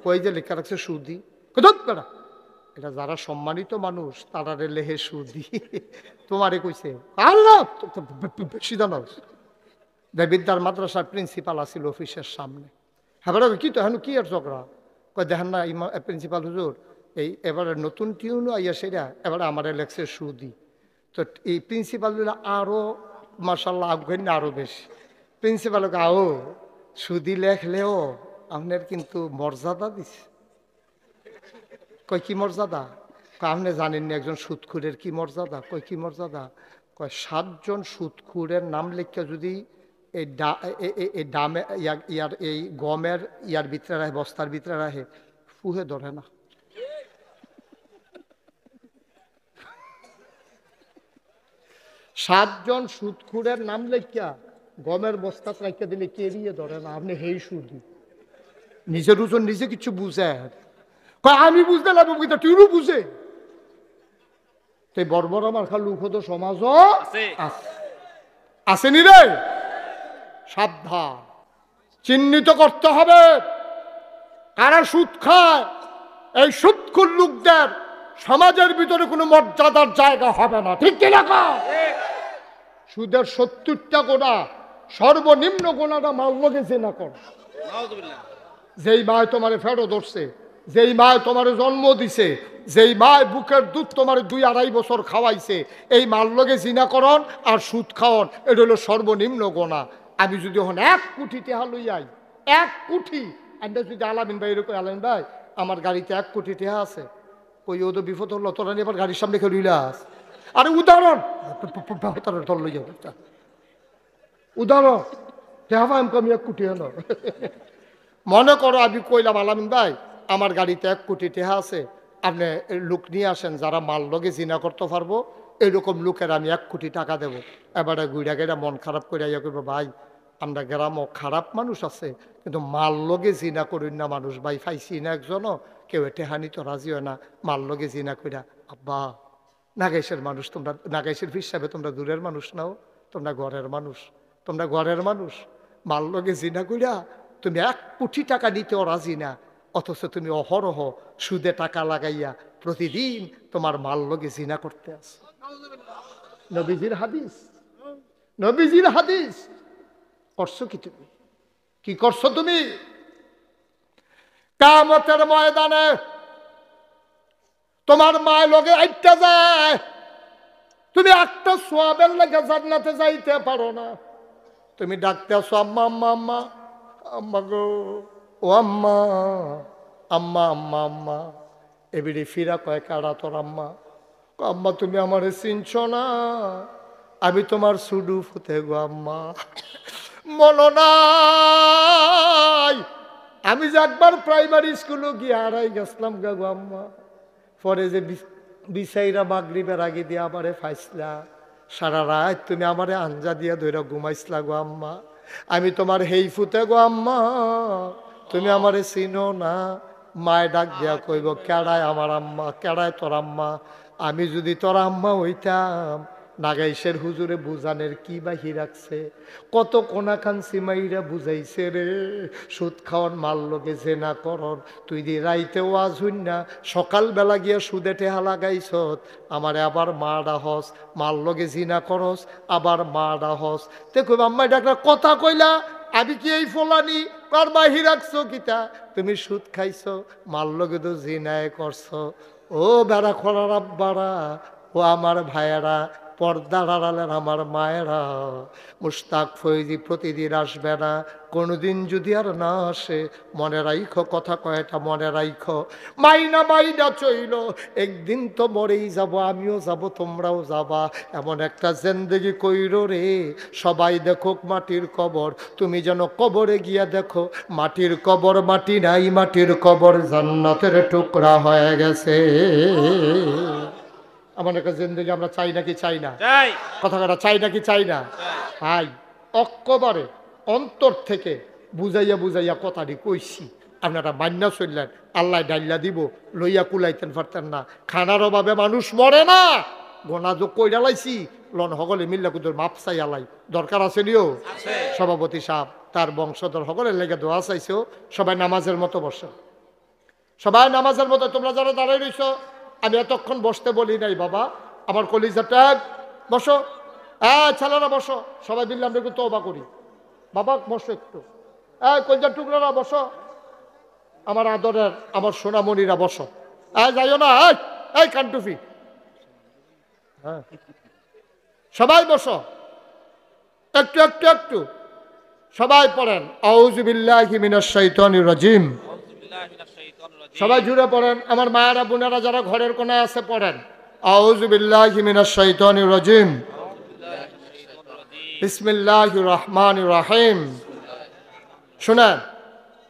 কই যে লেখা রাখছে সুদি, বেড়া এটা যারা সম্মানিত মানুষ তারা লেহে সুদি, তোমারে কইছে আল্লাহ বেশি জানো। দেবিদ্যার মাদ্রাসার প্রিন্সিপাল আসিল অফিসের সামনে, হ্যাঁ কি তো এখন কি আর ঝগড়া? কই দেখেন না প্রিন্সিপাল হুজুর এই এবারে নতুন টিউনও আইয়া সেটা এবারে আমার লেখছে সুদি। তো এই প্রিন্সিপালগুলো আরও মার্শাল্লাহ আফগান আরও বেশি। প্রিন্সিপাল গাও সুদি লেখলেও আপনার কিন্তু মর্যাদা দিছে। কয় কি মর্যাদা? আপনি জানেন না একজন সুদখুরের কি মর্যাদা? কয় কি মর্যাদা? কয় 7 জন সুদখুরের নাম লিখে যদি এই ডামে ইয়ার এই গমের ইয়ার ভিতরে রাখে, বস্তার ভিতরে রাখে, ফুহে ধরে না। 7 জন সুদখুরের নাম লেখা গমের বস্তা রাখিয়া দিলে কেরিয়ে ধরে না। আপনি হেই সুদি নিজের ওজন নিজে কিছু বুঝে। আমি বুঝতে লাগবো কিন্তু তুইও বুঝে। তাই বর্বর আমার খাল লুখত সমাজও আসেনি রে। সাবধান, চিহ্নিত করতে হবে কারা সুদ খায়। এই সুদখোর লোকদের সমাজের ভিতরে কোনো মর্যাদার জায়গা হবে না, ঠিক কিনা? সুদের 70টা গোনা, সর্বনিম্ন গোনাটা মাল্যকে জেনা কর। যেই মায় তোমারে ফেরো ধরছে, যেই মায় তোমার জন্ম দিছে, যেই মায় বুকের দুধ তোমার 2-2.5 বছর খাওয়াইছে, এই মাল্যকে জিনাকরণ আর সুদ খাওয়ন, এটা হলো সর্বনিম্ন গোনা। আমি যদি এখন 1 কোটি টাকা লই আই, 1 কোটি, আমরা যদি আলামিন ভাই এরকম, আলামিন ভাই আমার গাড়িতে 1 কোটি টাকা আছে, কই ও তো বিপদ হলো, তোরা নিয়ে এবার গাড়ির সামনে খেয়ে আস। আরে উদাহরণ ধর লই যাবো, উদাহরণ টাকা আমি 1 কোটি হলো। মনে করো আমি কইলাম আলামিন ভাই আমার গাড়িতে 1 কোটি টাকা আছে, আপনি লোক নিয়ে আসেন যারা মাল লগে জিনা করতে পারবো, এরকম লোকের আমি 1 কোটি টাকা দেবো। এবারে গুইরা গেরা মন খারাপ করে ইয়া করবো, ভাই আমরা গ্রামও খারাপ মানুষ আছে কিন্তু মাল লগে জিনা করুন না মানুষ, ভাই পাইছি না একজনও, কেউ টেহানি তো রাজি হয় না, মাল লগে জিনা কইরা। আব্বা নাগাইশের মানুষ তোমরা, নাগাইশের হিসাবে তোমরা দূরের মানুষ নাও, তোমরা ঘরের মানুষ, তোমরা ঘরের মানুষ। মাল লগে জিনা কইরা তুমি 1 কোটি টাকা নিতেও রাজি না, অথচ তুমি অহরহ সুদে টাকা লাগাইয়া প্রতিদিন তোমার মাল লগে জিনা করতে আছো। নবীজির হাদিস, নবীজির হাদিস। করছো কি তুমি? কি করছো তুমি? কিয়ামতের ময়দানে তোমার মায় লগে আইটা যায়, তুমি একটা সোয়াবের লাগে জান্নাতে যাইতে পারো না। তুমি ডাকতে আসো আম্মা আম্মা আম্মা, আম্মা গো ও আম্মা, আম্মা আম্মা আম্মা। এবিডি ফিরা কয় কাড়া তোর আম্মা? আম্মা তুমি আমারে চিনছ না, আমি তোমার সুডু ফুতে গো আম্মা। মনে নাই আমি যে একবার প্রাইমারি স্কুলে গিয়ে হারাই গেছিলাম গো আম্মা, পরে যে বিছাইরা মাগরিবের আগে দিয়ে আমারে ফাইসলা, সারা রাত তুমি আমারে আঞ্জা দিয়া ধইরা ঘুমাইছিলা গো আম্মা। আমি তোমার হেই ফুতে গো আম্মা, তুমি আমারে চিনো না। মায় ডাক দিয়া কইব কেড়ায় আমার আম্মা, কেড়ায় তোর আম্মা? আমি যদি তোর আম্মা হইতাম, নাগাইশের হুজুরে বুঝানের কি বাহি রাখছে, কত কোনাখান সিমাইরা বুঝাইছে রে, সুদ খাওয়ান মাল লগে জেনা করন। তুই দি রাইতে ওয়াজ হইন না, সকালবেলা গিয়া সুদে টেহা লাগাইছত, আমারে আবার মাডা হস, মাল লগে জিনা করস, আবার মাডা হস। দেখো আম্মাই ডাকলা কথা কইলা, আমি কি এই ফলানি কার বাহি রাখছো কিতা? তুমি সুদ খাইছো, মাল লগে তো জিনায় করছো। ও বেড়া খোলার আব্বারা, ও আমার ভাইয়েরা, পর্দার আড়ালের আমার মায়েরা, মুশতাক ফৈজি প্রতিদিন আসবে না, কোনোদিন যদি আর না আসে মনে রাইখো, কথা কয়টা মনে রাইখো, মাইনা মাইনা চইল, একদিন তো মরেই যাব, আমিও যাব, তোমরাও যাবা। এমন একটা জিন্দেগি কইরো রে, সবাই দেখুক মাটির কবর, তুমি যেন কবরে গিয়া দেখো মাটির কবর মাটি নাই, মাটির কবর জান্নাতের টুকরা হয়ে গেছে। আমার একটা জিন্দগি আমরা চাই নাকি চাই না? কথা কথা চাই নাকি চাই না? ভাই অক্কবারে অন্তর থেকে বুঝাইয়া বুঝাইয়া কথাটি কইছি, আপনারা মান্না চললেন, আল্লাহ ডাইল্লা দিব, লইয়া কুলাইতেন পারতেন না। খানার অভাবে মানুষ মরে না, গোনা যোগ কইরা লাইছি, লন সকলে মিল্লা কুদুর মাপ চাই আলাই দরকার আছে নিও। সভাপতি সাহেব তার বংশধর সকলের লেগে দোয়া চাইছো, সবাই নামাজের মতো বসো, সবাই নামাজের মতো। তোমরা যারা দাঁড়াই রইছ, আমি এতক্ষণ বসতে বলি নাই বাবা, আমার কলিজাটা বসো, ছেলেরা বসো, সবাই মিললে আমরা একটু তওবা করি। বাবা বসো একটু, কলিজার টুকরারা বসো, আমার আদরের আমার সোনামণিরা বসো, যাইও না, এই কান্টুফি, হ্যাঁ সবাই বসো, একটু একটু একটু সবাই পড়েন আউযু বিল্লাহি মিনাশ শাইতানির রাজিম। সবাই জুড়ে পড়েন, আমার মায়েরা বোনেরা যারা ঘরের কোনায় আছে পড়েন আউযু বিল্লাহি মিনাশ শাইতানির রাজিম বিসমিল্লাহির রহমানির রহিম। শুনেন,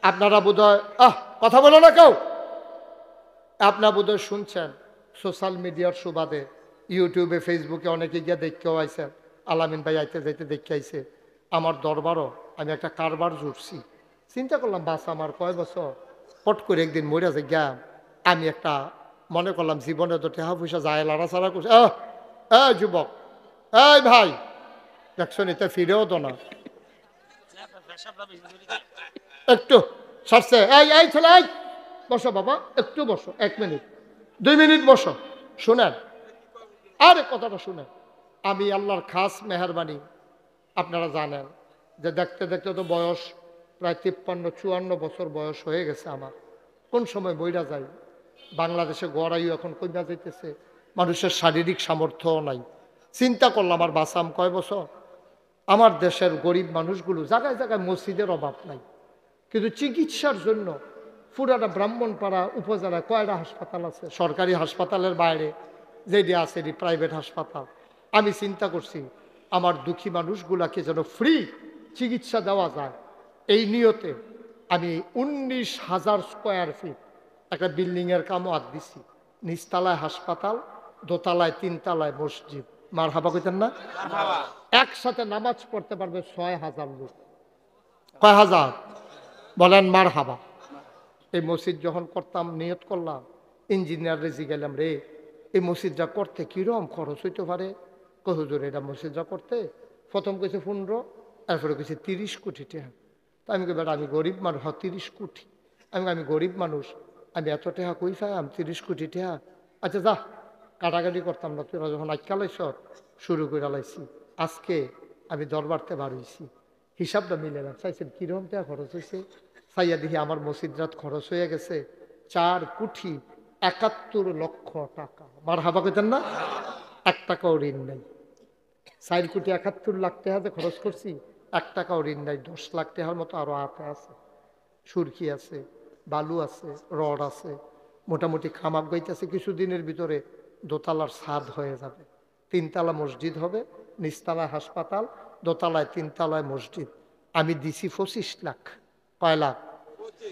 আপনারা বোধহয় কথা বলো না কেউ, আপনারা বোধহয় শুনছেন সোশ্যাল মিডিয়ার সুবাদে ইউটিউবে ফেসবুকে অনেকে গিয়ে দেখতেও আইছেন, আলামিন ভাই আইতে যাইতে দেখতে আইছে। আমার দরবারও আমি একটা কারবার জুড়ছি, চিন্তা করলাম বাস আমার কয় বছর পট করে একদিন মরে যায় গা, আমি একটা মনে করলাম জীবনে তো টেহা পয়সা যায় লাড়াছাড়া করছে। যুবক, এই ভাই দেখছো নিতে ফিরেও তো না, একটু সারছে, এই ছেলে বসো বাবা, একটু বসো, 1 মিনিট 2 মিনিট বসো, শুনেন আরে কথাটা শুনেন। আমি আল্লাহর খাস মেহরবানি, আপনারা জানেন যে দেখতে দেখতে তো বয়স প্রায় 53-54 বছর বয়স হয়ে গেছে আমার। কোন সময় বইরা যাই, বাংলাদেশে গড়াইও এখন কইনা যাইতেছে, মানুষের শারীরিক সামর্থ্যও নাই। চিন্তা করলাম আর বাঁচাম কয় বছর। আমার দেশের গরিব মানুষগুলো জায়গায় জায়গায় মসজিদের অভাব নাই, কিন্তু চিকিৎসার জন্য পুরাটা ব্রাহ্মণপাড়া উপজেলায় কয়টা হাসপাতাল আছে, সরকারি হাসপাতালের বাইরে যেটি আছে এটি প্রাইভেট হাসপাতাল। আমি চিন্তা করছি আমার দুঃখী মানুষগুলাকে যেন ফ্রি চিকিৎসা দেওয়া যায়, এই নিয়তে আমি 19,000 স্কোয়ার ফিট একটা বিল্ডিংয়ের কামও হাত দিছি। নিচতলায় হাসপাতাল, দোতলায় 3 তলায় মসজিদ। মার হাবা কইতেন না? একসাথে নামাজ পড়তে পারবে 6,000 লোক। কয় হাজার বলেন? মার হাবা। এই মসজিদ যখন করতাম নিয়ত করলাম, ইঞ্জিনিয়ার রেজি গেলাম, রে এই মসজিদটা করতে কিরম খরচ হইতে পারে? কই হুজুর এটা মসজিদটা করতে প্রথম কইছে 15, তারপরে কইছে 30 কোটি টাকা। তো আমি কই বেটা আমি গরিব মানুষ, 30 কোটি, আমি গরিব মানুষ, আমি এত টাকা কই পাইলাম 30 কোটি টাকা। আচ্ছা যা, কাটাকাটি করতাম না, তোরা যখন আজকালাইছ শুরু করে লাইছি। আজকে আমি দরবারতে বার হইছি, হিসাবটা মিলে না, চাইছেন কিরম টাকা খরচ হয়েছে। চাইয়া দেখি আমার মসজিদরাত খরচ হয়ে গেছে 4,71,00,000 টাকা। মার হাবা কইতেন না? 1 টাকাও ঋণ নাই। 4,71,00,000 টাকা খরচ করছি, 1 টাকাও ঋণ নাই। 10 লাখ টাকার মতো আরো হাতে আছে, সুরকি আছে, বালু আছে, রড আছে, মোটামুটি খামাক গাইতেছে। কিছুদিনের ভিতরে দোতলার ছাদ হয়ে যাবে, 3 তলা মসজিদ হবে, নিচতলায় হাসপাতাল, দোতলায় 3 তলায় মসজিদ। আমি দিছি 25 লাখ। কয় লাখ?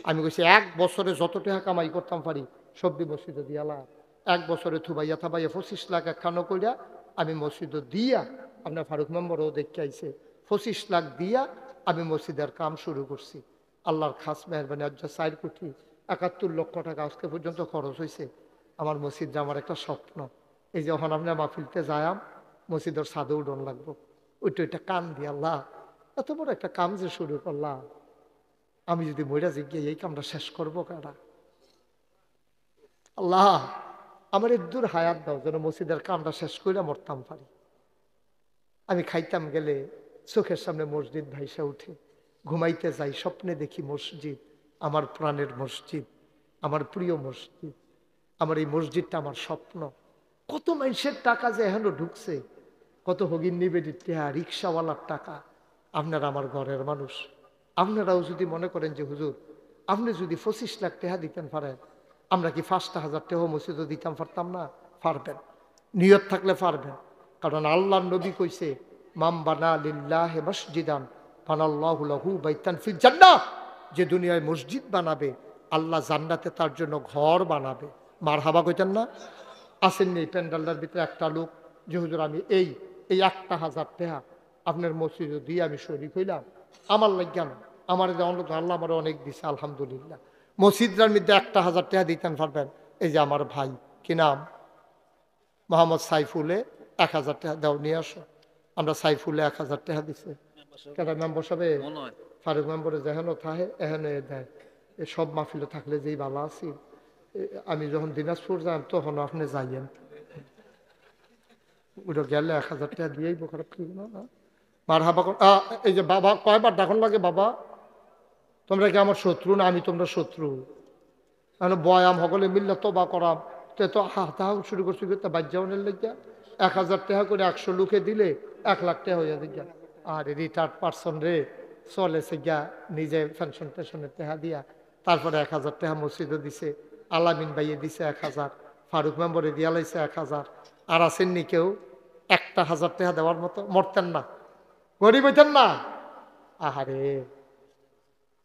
আমি কইছি 1 বছরে যত টাকা কামাই করতাম পারি সবজি মসজিদে দিয়ালা। 1 বছরে থুবাইয়া থাবাইয়া 25 লাখ একখানো কইরা আমি মসজিদে দিয়া, আপনার ফারুক মেম্বরও দেখতে আইছে, 25 লাখ দিয়া আমি মসজিদের কাম শুরু করছি। আল্লাহর খাস মেহরবানি, আজ 4,71,00,000 টাকা আজকে পর্যন্ত খরচ হয়েছে। আমার মসজিদটা আমার একটা স্বপ্ন। এই যে যখন আপনার মাহফিলতে যায়াম, মসজিদের ছাদে উঠন লাগবো, ওইটা কান দিয়ে আল্লাহ এত বড় একটা কাম যে শুরু করলাম, আমি যদি মইরা জিজ্ঞাসা এই কামটা শেষ করবো কারা? আল্লাহ আমার দূর হায়াত দাও, যেন মসজিদের কামটা শেষ করে মরতাম পারি। আমি খাইতাম গেলে চোখের সামনে মসজিদ ভাইসা উঠে, ঘুমাইতে যাই স্বপ্নে দেখি মসজিদ, আমার প্রাণের মসজিদ, আমার প্রিয় মসজিদ। আমার এই মসজিদটা আমার স্বপ্ন। কত মানুষের টাকা যে এখনো ঢুকছে, কত হগিন নিবেদিত টাকা, রিক্সাওয়ালার টাকা। আপনারা আমার ঘরের মানুষ, আপনারাও যদি মনে করেন যে হুজুর আপনি যদি 25 লাখ টাকা দিতেন পারেন, আমরা কি 5,000 টাকা মসজিদও দিতাম পারতাম না? পারবেন, নিয়ত থাকলে পারবেন। কারণ আল্লাহর নবী কইছে, মাম বানা লিল্লাহি মসজিদান বানাল্লাহু লাহু বাইতান ফিল জান্নাহ। যে দুনিয়ায় মসজিদ বানাবে, আল্লাহ জান্নাতে তার জন্য ঘর বানাবে। মারহাবা কইতেন না? আসেননি এই প্যান্ডালটার ভিতরে একটা লোক যে হুজুর আমি এই 1,000 টাকা আপনার মসজিদে দিয়ে আমি শরীক হইলাম, আমার লাগিয়া না, আমার আল্লাহ আমার অনেক দিছে আলহামদুলিল্লাহ। মসজিদটার মধ্যে 1,000 টাকা দিতেন পারবেন? এই যে আমার ভাই, কি নাম, মোহাম্মদ সাইফুলে 1,000 টাকা দাও নিয়ে আসো। আমরা সাইফুলে 1,000 টাকা দিছে। কেন মেম্বার সবে ফারুক মেম্বরে যেহেন থাহে এহেন দেয়। সব মাহফিলে থাকলে যেই ভালো আছি। আমি যখন দিনাজপুর যাই তখন আপনি যাইয়েন, ওটা গেলে 1,000 টাকা দিয়েই খারাপ কি না। মারহাবা। এই যে বাবা কয়বার ডাকন লাগে, বাবা তোমরা কি আমার শত্রু না আমি তোমরা শত্রু? মানে বয়াম সকলে মিললে তোবা করাম, তো তাহা শুরু করছি বাজ্যাওয়ানের লেগে 1000 টাকা করে 100 লোকে দিলে 1 লাখ টাকা হইয়া দিগা। আর রিটায়ার্ড পার্সন রে চলেছে গিয়া নিজে পেনশন টেনশনের টাকা দিয়া, তারপরে 1000 টাকা মসজিদও দিছে, আলামিন ভাইয়ে দিছে 1000, ফারুক মেম্বরে দিয়া লাইছে 1000। আর আসেননি কেউ 1000 টাকা দেওয়ার মতো? মরতেন না, গরিব হইতেন না। আহারে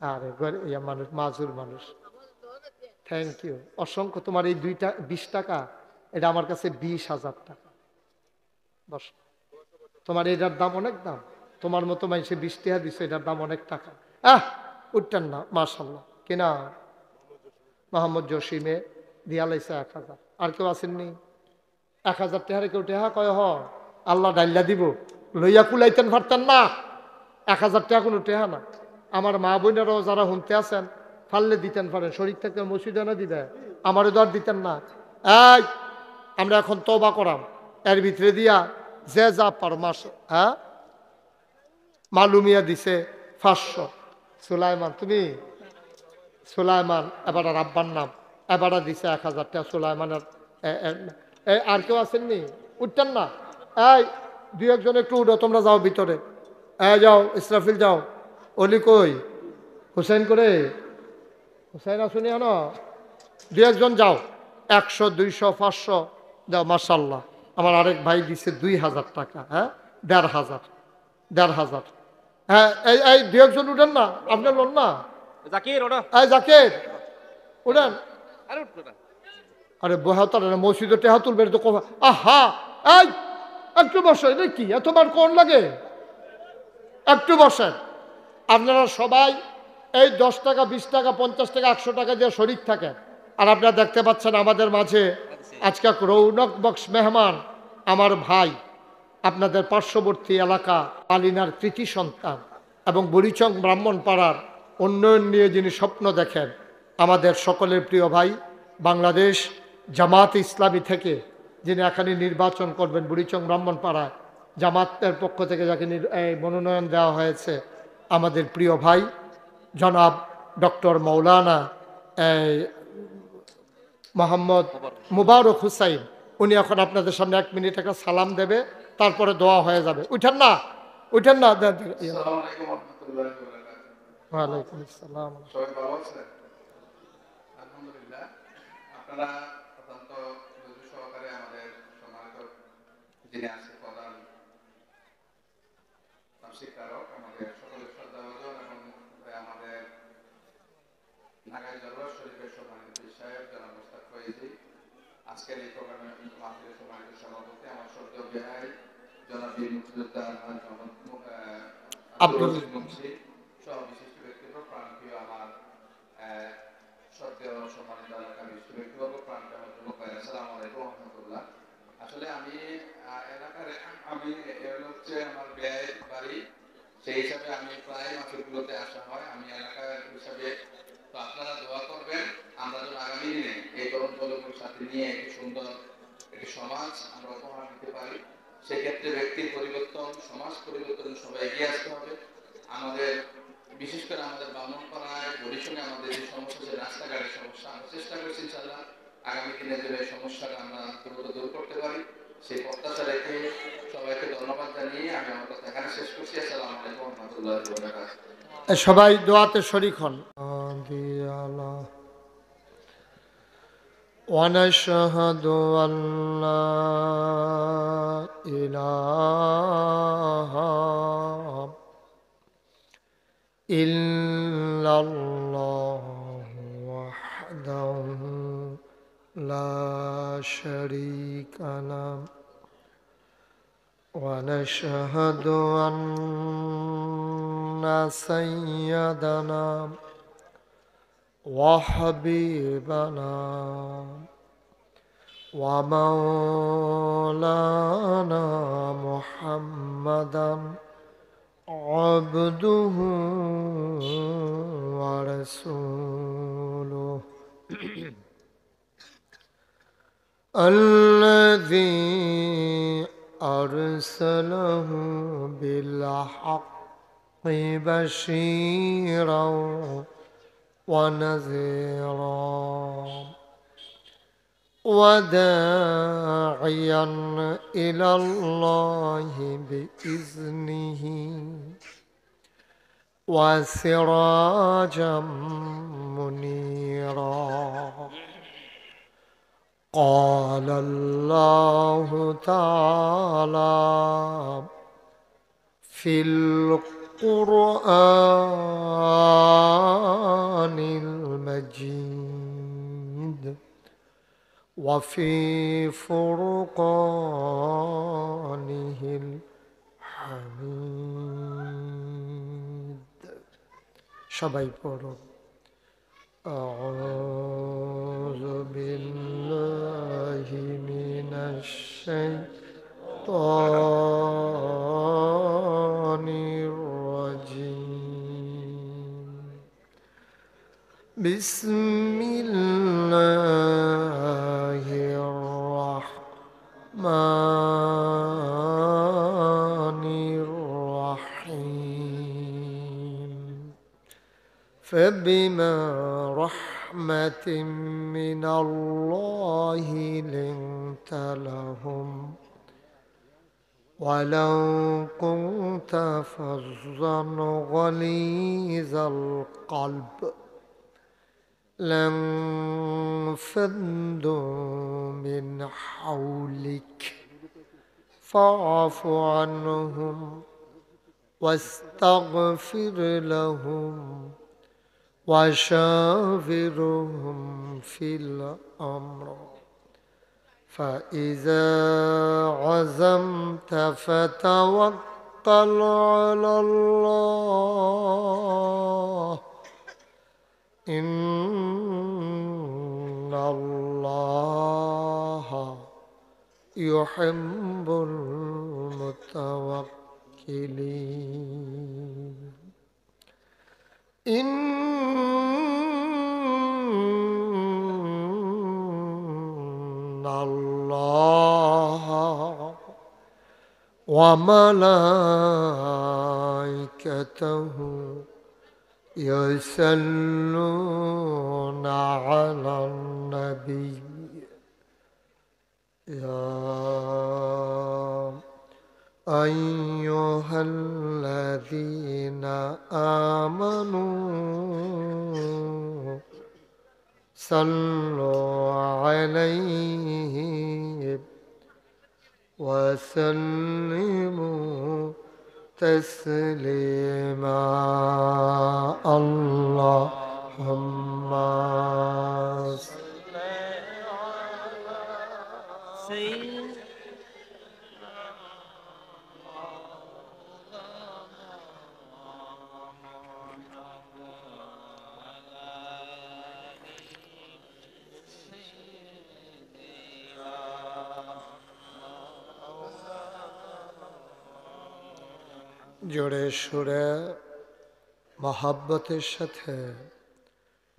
আরে ইয়া মানুষ, মাজুর মানুষ। থ্যাংক ইউ, অসংখ্য। তোমার এই 20 টাকা, এটা আমার কাছে 20,000 টাকা। বস, তোমার এটার দাম অনেক দাম। তোমার মতো মানুষে 20 টাকা দিচ্ছে, এটার দাম অনেক টাকা। উঠতেন না, মাশাল্লাহ। কিনা মোহাম্মদ জসিমে দিয়া লাইছে 1000। আর কেউ আসেননি? 1000 টাকারে কেউ টেহা কয় হ আল্লাহ ডাইল্লা দিব, লইয়া কুলাইতেন পারতেন না। 1000 টাকা কোনো টেহা না। আমার মা বোনেরাও যারা শুনতে আছেন, ফাললে দিতেন পারেন, শরীর থেকে মসজিদে না দিবে, আমারও দর দিতেন না। এই আমরা এখন তওবা করাম, এর ভিতরে দিয়া যে যা পার মাস। হ্যাঁ, মালুমিয়া দিছে 500। সুলাইমান, তুমি সুলাইমান এবার আব্বার নাম, এবার দিছে 1000 টাকা সুলাইমানের। আর কেউ আসেননি? উঠতেন না। এই 2-1 জন একটু উঠো, তোমরা যাও ভিতরে। যাও ইসরাফিল যাও। অলি কই? হুসেন করে, হুসেন আসুনি আনো। 2-1 জন যাও, 100, 200, 500 দাও। মাশাল্লাহ, আমার আরেক ভাই দিছে 2000 টাকা। হ্যাঁ, 1500। হ্যাঁ, এই 2-1 জন উঠেন না, আপনার লোন না। জাকির উঠেন। আরে বহাতার মসজিদে টেহা তুলবে তো। আহা, এই একটু বসে, এটা কি এতবার কোন লাগে? একটু বসেন। আপনারা সবাই এই 10 টাকা, 20 টাকা, 50 টাকা, 100 টাকা দিয়ে শরিক থাকেন। আর আপনারা দেখতে পাচ্ছেন আমাদের মাঝে আজকে এক রৌনক বক্স মেহমান, আমার ভাই, আপনাদের পার্শ্ববর্তী এলাকা আলিনার কৃতি সন্তান এবং বুড়িচং ব্রাহ্মণপাড়ার উন্নয়ন নিয়ে যিনি স্বপ্ন দেখেন, আমাদের সকলের প্রিয় ভাই, বাংলাদেশ জামাত ইসলামী থেকে যিনি এখানে নির্বাচন করবেন বুড়িচং ব্রাহ্মণপাড়ায়, জামাতের পক্ষ থেকে যাকে মনোনয়ন দেওয়া হয়েছে, আমাদের প্রিয় ভাই জনাব ডক্টর মৌলানা মোহাম্মদ মুবারক হুসাইন। উনি এখন আপনাদের সামনে 1 মিনিট একটা সালাম দেবে, তারপরে দোয়া হয়ে যাবে। উঠেন না, উঠেন না। ওয়ালাইকুম আসসালাম। সবাই ভালো আছেন? আলহামদুলিল্লাহ। আপনারা অত্যন্ত ধৈর্য সহকারে আমাদের সম্মানিত যিনি আছেন প্রধান শিক্ষারক, আমাদের সকলের শ্রদ্ধাভাজন এবং আমাদের ঢাকায় দরবার শরীফের সম্মানিত সাহেব জনাব মোস্তাক ফয়েজি, আজকের এই প্রোগ্রামের মাহফিলের সম্মানিত সভাপতি আমার শ্রদ্ধেয় ভাই জনাব বীর মুক্তিযোদ্ধা আব্দুল মুন্সি সহ বিশিষ্ট ব্যক্তিত্ব, প্রাণপ্রিয় আমার শ্রদ্ধেয় সম্মানিত এলাকার বিশিষ্ট ব্যক্তিবর্গ, প্রাণপ্রিয় আমার যুবক ভাই, আসসালামু আলাইকুম ওয়া রাহমাতুল্লাহ। আসলে আমি এলাকার হচ্ছে আমার ব্যয় বাড়ি, সেই হিসাবে আমি প্রায় মাসগুলোতে আসা হয়। আমি এলাকার হিসাবে, তো আপনারা দোয়া করবেন আমরা যেন আগামী দিনে এই তরুণ প্রজন্মের সাথে নিয়ে একটি সুন্দর একটি সমাজ আমরা উপহার দিতে পারি। সেক্ষেত্রে ব্যক্তির পরিবর্তন, সমাজ পরিবর্তন, সবাই এগিয়ে আসতে হবে। আমাদের বিশেষ করে আমাদের ব্রাহ্মণপাড়ায় বরিশালে আমাদের যে সমস্যা, যে রাস্তাঘাটের সমস্যা, আমরা চেষ্টা করছি ইনশাআল্লাহ আগামী দিনে যে সমস্যাটা আমরা দ্রুত দূর করতে পারি, সেই প্রত্যাশা রেখে সবাইকে ধন্যবাদ জানিয়ে আমি আমার কথা এখানে শেষ করছি। আসসালামু আলাইকুম ওয়া রাহমাতুল্লাহি ওয়া বারাকাতুহু। সবাই দোয়াতে শরীক হন। ونشهد أن لا إله إلا الله وحده لا شريك له ونشهد أن سيدنا وحبيبنا ومولانا محمدا عبده ورسوله الذي أرسله بالحق بشيرا ونذيرا وداعيا إلى الله بإذنه وسراجا منيرا. قال الله تعالى في القرآن المجيد وفي فرقانه الحميد. সবাই পড়ুন। أعوذ بالله من الشيطان الرجيم. بسم الله الرحمن الرحيم. فبما رحمة من الله لنت لهم ولو كنت فظا غليظ القلب لانفضوا من حولك فاعف عنهم واستغفر لهم وشاورهم في الأمر فإذا عزمت فتوكل على الله إن الله يحب المتوكلين. إن الله وملائكته يصلون على النبي يا أيها الذين آمنوا صلوا عليه وسلموا تسليما. اللهم صل على سيدنا জোরে সুরে মহাব্বতের সাথে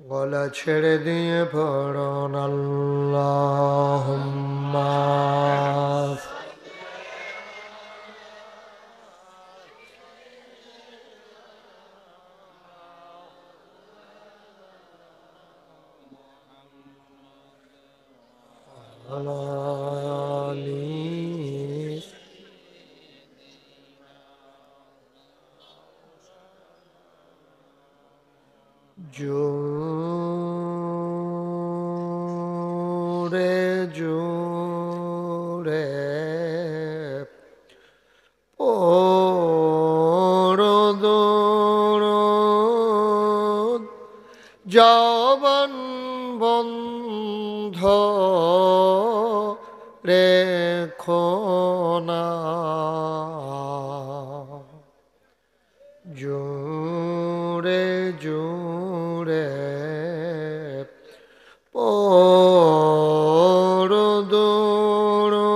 গলা ছেড়ে দিয়ে পড়ুন আল্লাহুম্মা আলা আলি জোরে জোরে পড়ো দরুদ জবান বন্ধ রেখো না। জোরে জোরে পড়ো দরুদ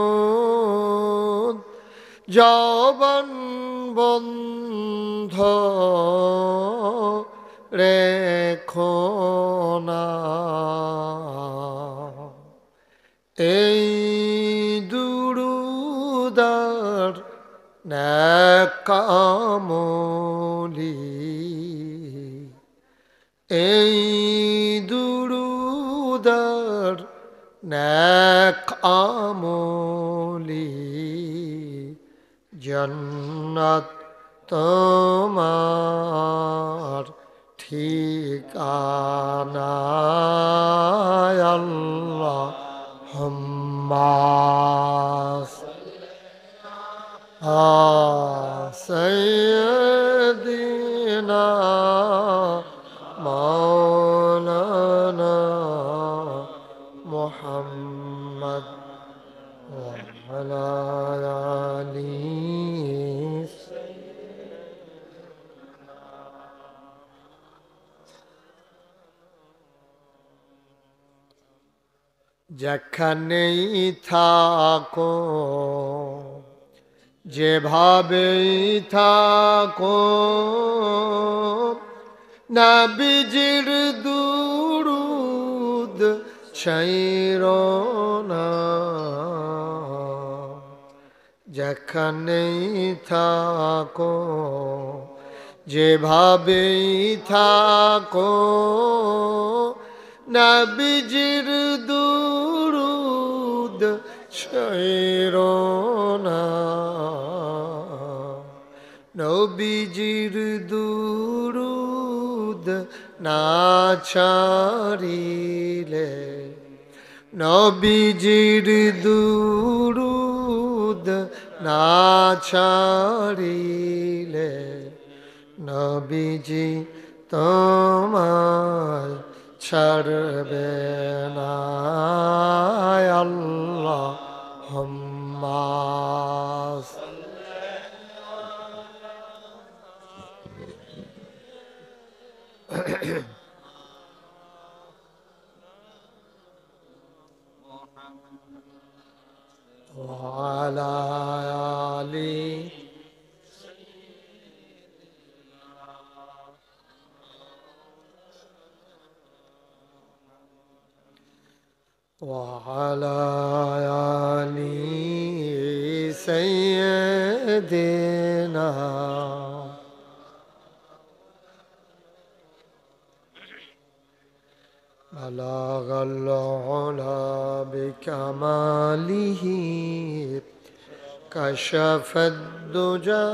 জবান বন্ধ রেখো না। এই দুরুদার নেক আমলি এই নেক আমলি জন্নত তোমার ঠিকানা আল্লাহুম্মা সাইয়্যিদিনা মাওলানা মুহাম্মদ ওয়া আলা আলিহি যেখানেই থাকো যেভাবেই থাকো নবীজির দুরুদ ছাইরো না যেখানেই থাকো যেভাবেই থাকো নবীজির দুরুদ ছাইরো না নবীজির দুরুদ না ছাড়িলে নবীজির দুরুদ না ছাড়িলে নবীজি তোমায় ছাড়বে না আল্লাহুম্মা وعلى آله وعلى آل سيدنا بلغ العلا بكماله كشف الدجى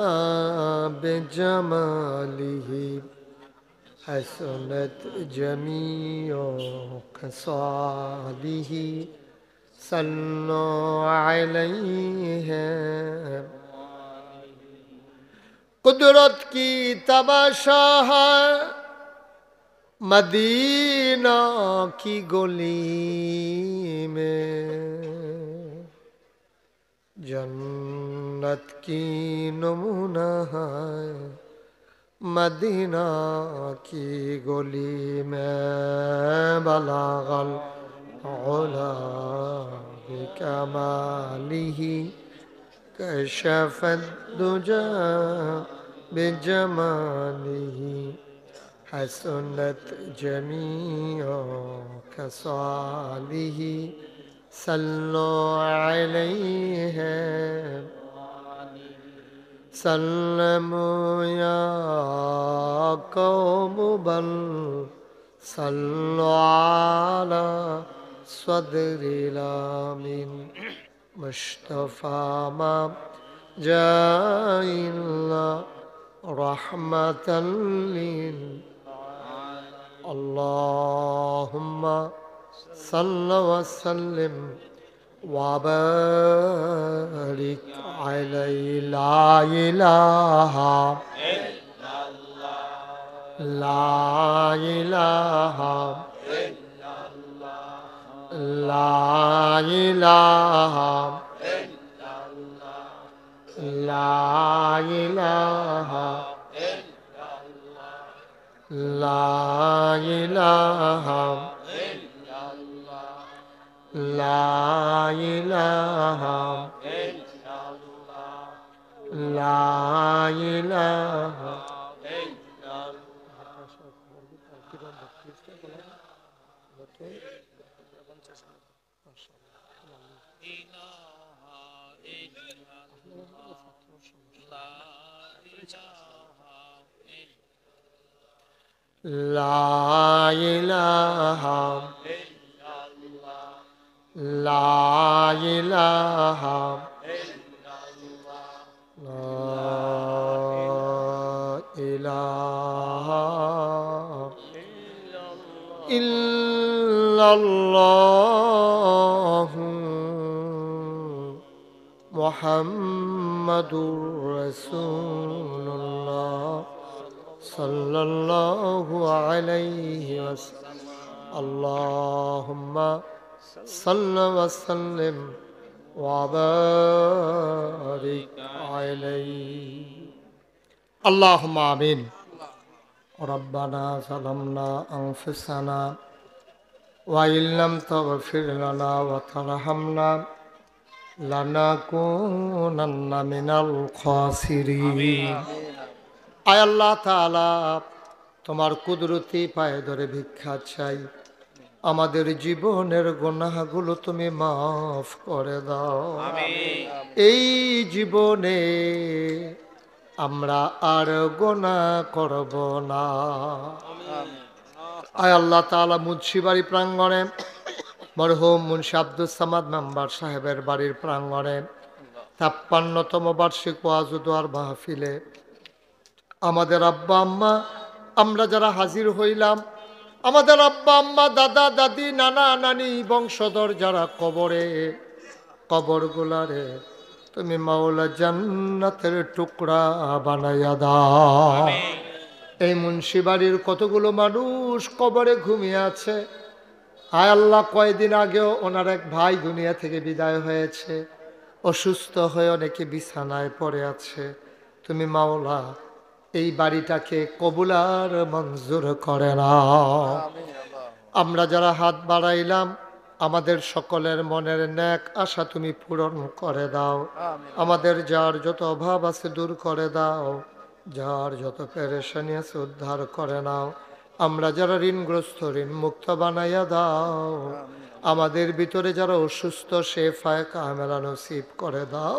بجماله حسنت جميع خصاله صلوا عليه قدرت کی تماشا ہے مدینہ کی گلی میں جنت کی نمونہ ہے مدینہ کی گلی میں بلغ العلا بکمالہ کشف الدجى بجماله حسنت جميع خصاله صلوا عليه سلموا يا قوم بل صلوا على صدر الأمين مصطفى ما جاء إلا رحمة اللهم صل وسلم وبارك عليه لا إله إلا الله لا إله إلا الله لا إله إلا الله لا إله إلا الله لا إله إلا الله لا إله إلا الله لا إله إلا لا إله লা ইলাহা ইলাহা ইল্লাল্লাহু মুহাম্মাদুর রাসূলুল্লাহ সাল্লাল্লাহু আলাইহি ওয়াসাল্লাম। আল্লাহুম্মা সাল্লি ওয়া সাল্লিম ওয়া বারিক আলাইহি। আল্লাহুম্মা আমিন। রব্বানা যালামনা আনফুসানা ওয়া ইল্লাম তাগফির লানা ওয়া তারহামনা লানাকুনান্না মিনাল খাসিরিন। আয় আল্লাহ তাআলা, তোমার কুদরতি পায়ে ধরে ভিক্ষা চাই, আমাদের জীবনের গুনাহগুলো তুমি মাফ করে দাও। এই জীবনে আমরা আর গুনাহ করব না। আয় আল্লাহ তাআলা, মুন্সিবাড়ি প্রাঙ্গণে মরহুম মুন্সি আব্দুস সামাদ মেম্বার সাহেবের বাড়ির প্রাঙ্গণে ৫৩তম বার্ষিক ওয়াজ ও দোয়ার মাহফিলে আমাদের আব্বা আম্মা আমরা যারা হাজির হইলাম, আমাদের আব্বা আম্মা দাদা দাদি নানা নানি বংশধর যারা কবরে, কবরগুলারে তুমি মাওলা জান্নাতের টুকরা বানাইয়া দাও। এই মুন্সিবাড়ির কতগুলো মানুষ কবরে ঘুমিয়ে আছে। আয় আল্লাহ, কয়েকদিন আগেও ওনার এক ভাই দুনিয়া থেকে বিদায় হয়েছে, অসুস্থ হয়ে অনেকে বিছানায় পড়ে আছে। তুমি মাওলা এই বাড়িটাকে কবুল আর মঞ্জুর করে নাও। আমরা যারা হাত বাড়াইলাম, আমাদের সকলের মনের নেক আশা তুমি পূরণ করে দাও। আমাদের যার যত অভাব আছে দূর করে দাও, যার যত পেরেশানি আছে উদ্ধার করে নাও। আমরা যারা ঋণগ্রস্ত ঋণ মুক্ত বানাইয়া দাও। আমাদের ভিতরে যারা অসুস্থ শেফায়ে কামেলা নসিব করে দাও।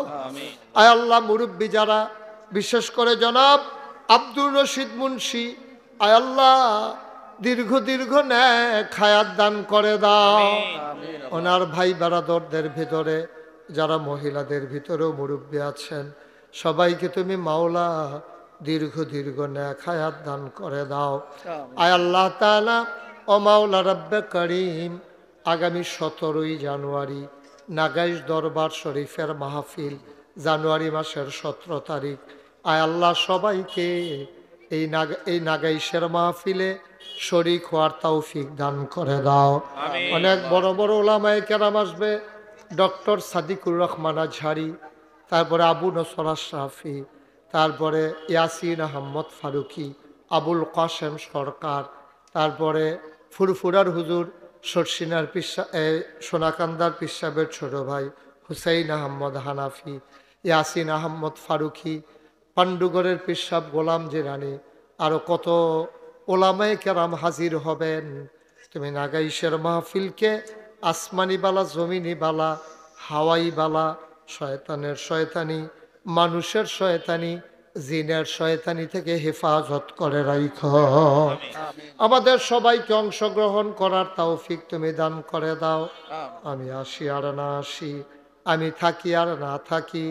আয় আল্লাহ, মুরব্বী যারা, বিশেষ করে জনাব আব্দুর রশিদ মুন্সি, আয় আল্লাহ দীর্ঘ দীর্ঘ নেক হায়াত দান করে দাও। ওনার ভাই বারাদরদের ভিতরে যারা মহিলাদের ভিতরেও মুরব্বী আছেন, সবাইকে তুমি মাওলা দীর্ঘ দীর্ঘ নেক হায়াত দান করে দাও। আয় আল্লাহ তাআলা, ও মাওলা রব্বে করিম, আগামী ১৭ই জানুয়ারি নাগাইশ দরবার শরীফের মাহফিল, জানুয়ারি মাসের ১৭ তারিখ। আয় আল্লাহ, সবাইকে এই নাগাইশের মাহফিলে শরীক হওয়ার তৌফিক দান করে দাও। অনেক বড় বড় ওলামায়ে কেরাম আসবে, ডক্টর সাদিকুর রহমান আজহারি, তারপরে আবু নসর আশরাফি, তারপরে ইয়াসিন আহমদ ফারুকি, আবুল কাসেম সরকার, তারপরে ফুরফুরার হুজুর সরসিনার পিসা সোনাকান্দার পিসাবের ছোট ভাই হুসাইন আহমদ হানাফি, ইয়াসিন আহমদ ফারুকি, পাণ্ডুগড়ের পিসাব গোলাম জিলানী, আরও কত ওলামায়ে কেরাম হাজির হবেন। তুমি নাগাইশের মাহফিলকে আসমানি বালা, জমিনি বালা, হাওয়াই বালা, শয়তানের শয়তানি, মানুষের শয়তানি, জিনের শয়তানি থেকে হেফাজত করে রাখো। আমাদের সবাইকে অংশগ্রহণ করার তৌফিক তুমি দান করে দাও। আমি আসি আর না আসি, আমি থাকি আর না থাকি,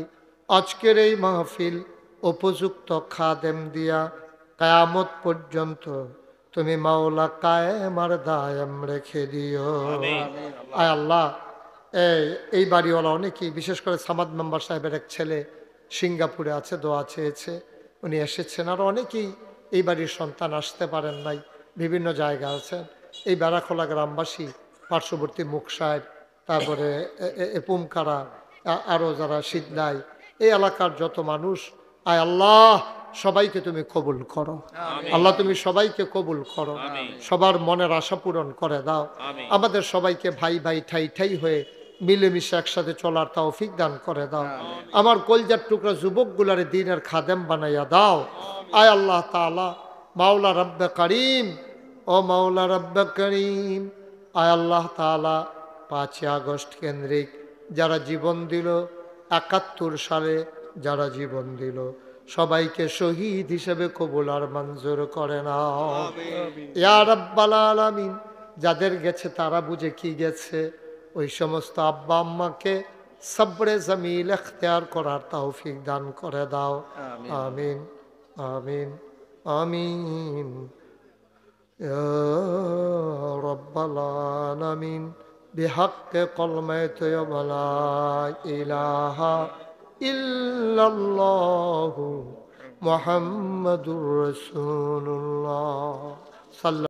আজকের এই মাহফিল উপযুক্ত খাদেম দিয়া কিয়ামত পর্যন্ত তুমি মাওলা কায়েম আর দায়েম রেখে দিও। আয় আল্লাহ, এই বাড়িওয়ালা অনেকেই, বিশেষ করে সামাদ মেম্বার সাহেবের এক ছেলে সিঙ্গাপুরে আছে, দোয়া চেয়েছে, উনি এসেছেন। আর অনেকেই এই বাড়ির সন্তান আসতে পারেন নাই, বিভিন্ন জায়গায় আছেন। এই বেড়াখোলা গ্রামবাসী, পার্শ্ববর্তী মুখ সাহেব, তারপরে পুমকারা, আরও যারা সিদ্ধলাই, এই এলাকার যত মানুষ, আয় আল্লাহ সবাইকে তুমি কবুল করো। আল্লাহ তুমি সবাইকে কবুল করো, সবার মনের আশা পূরণ করে দাও। আমাদের সবাইকে ভাই ভাই ঠাই ঠাই হয়ে মিলেমিশে একসাথে চলার তৌফিক দান করে দাও। আমার কলজার টুকরা যুবকগুলারে দ্বীনের খাদেম বানাইয়া দাও। আয় আল্লাহ তাআলা, মাওলা রব্বে করিম, ও মাওলা রব্বে করিম, আয় আল্লাহ তাআলা ৫ই আগস্ট কেন্দ্রিক যারা জীবন দিল, ৭১ সালে যারা জীবন দিল, সবাইকে শহীদ হিসেবে কবুল আর মঞ্জুর করে নাও ইয়া রাব্বাল আলামিন। যাদের গেছে তারা বুঝে কি গেছে, ওই সমস্ত আব্বা আম্মাকে সবরে জমিল এখতিয়ার করার তৌফিক দান করে দাও। আমিন আমিন আমিন ইয়া রাব্বাল আলামিন। بحق كلمة لا إله إلا الله محمد رسول الله صلى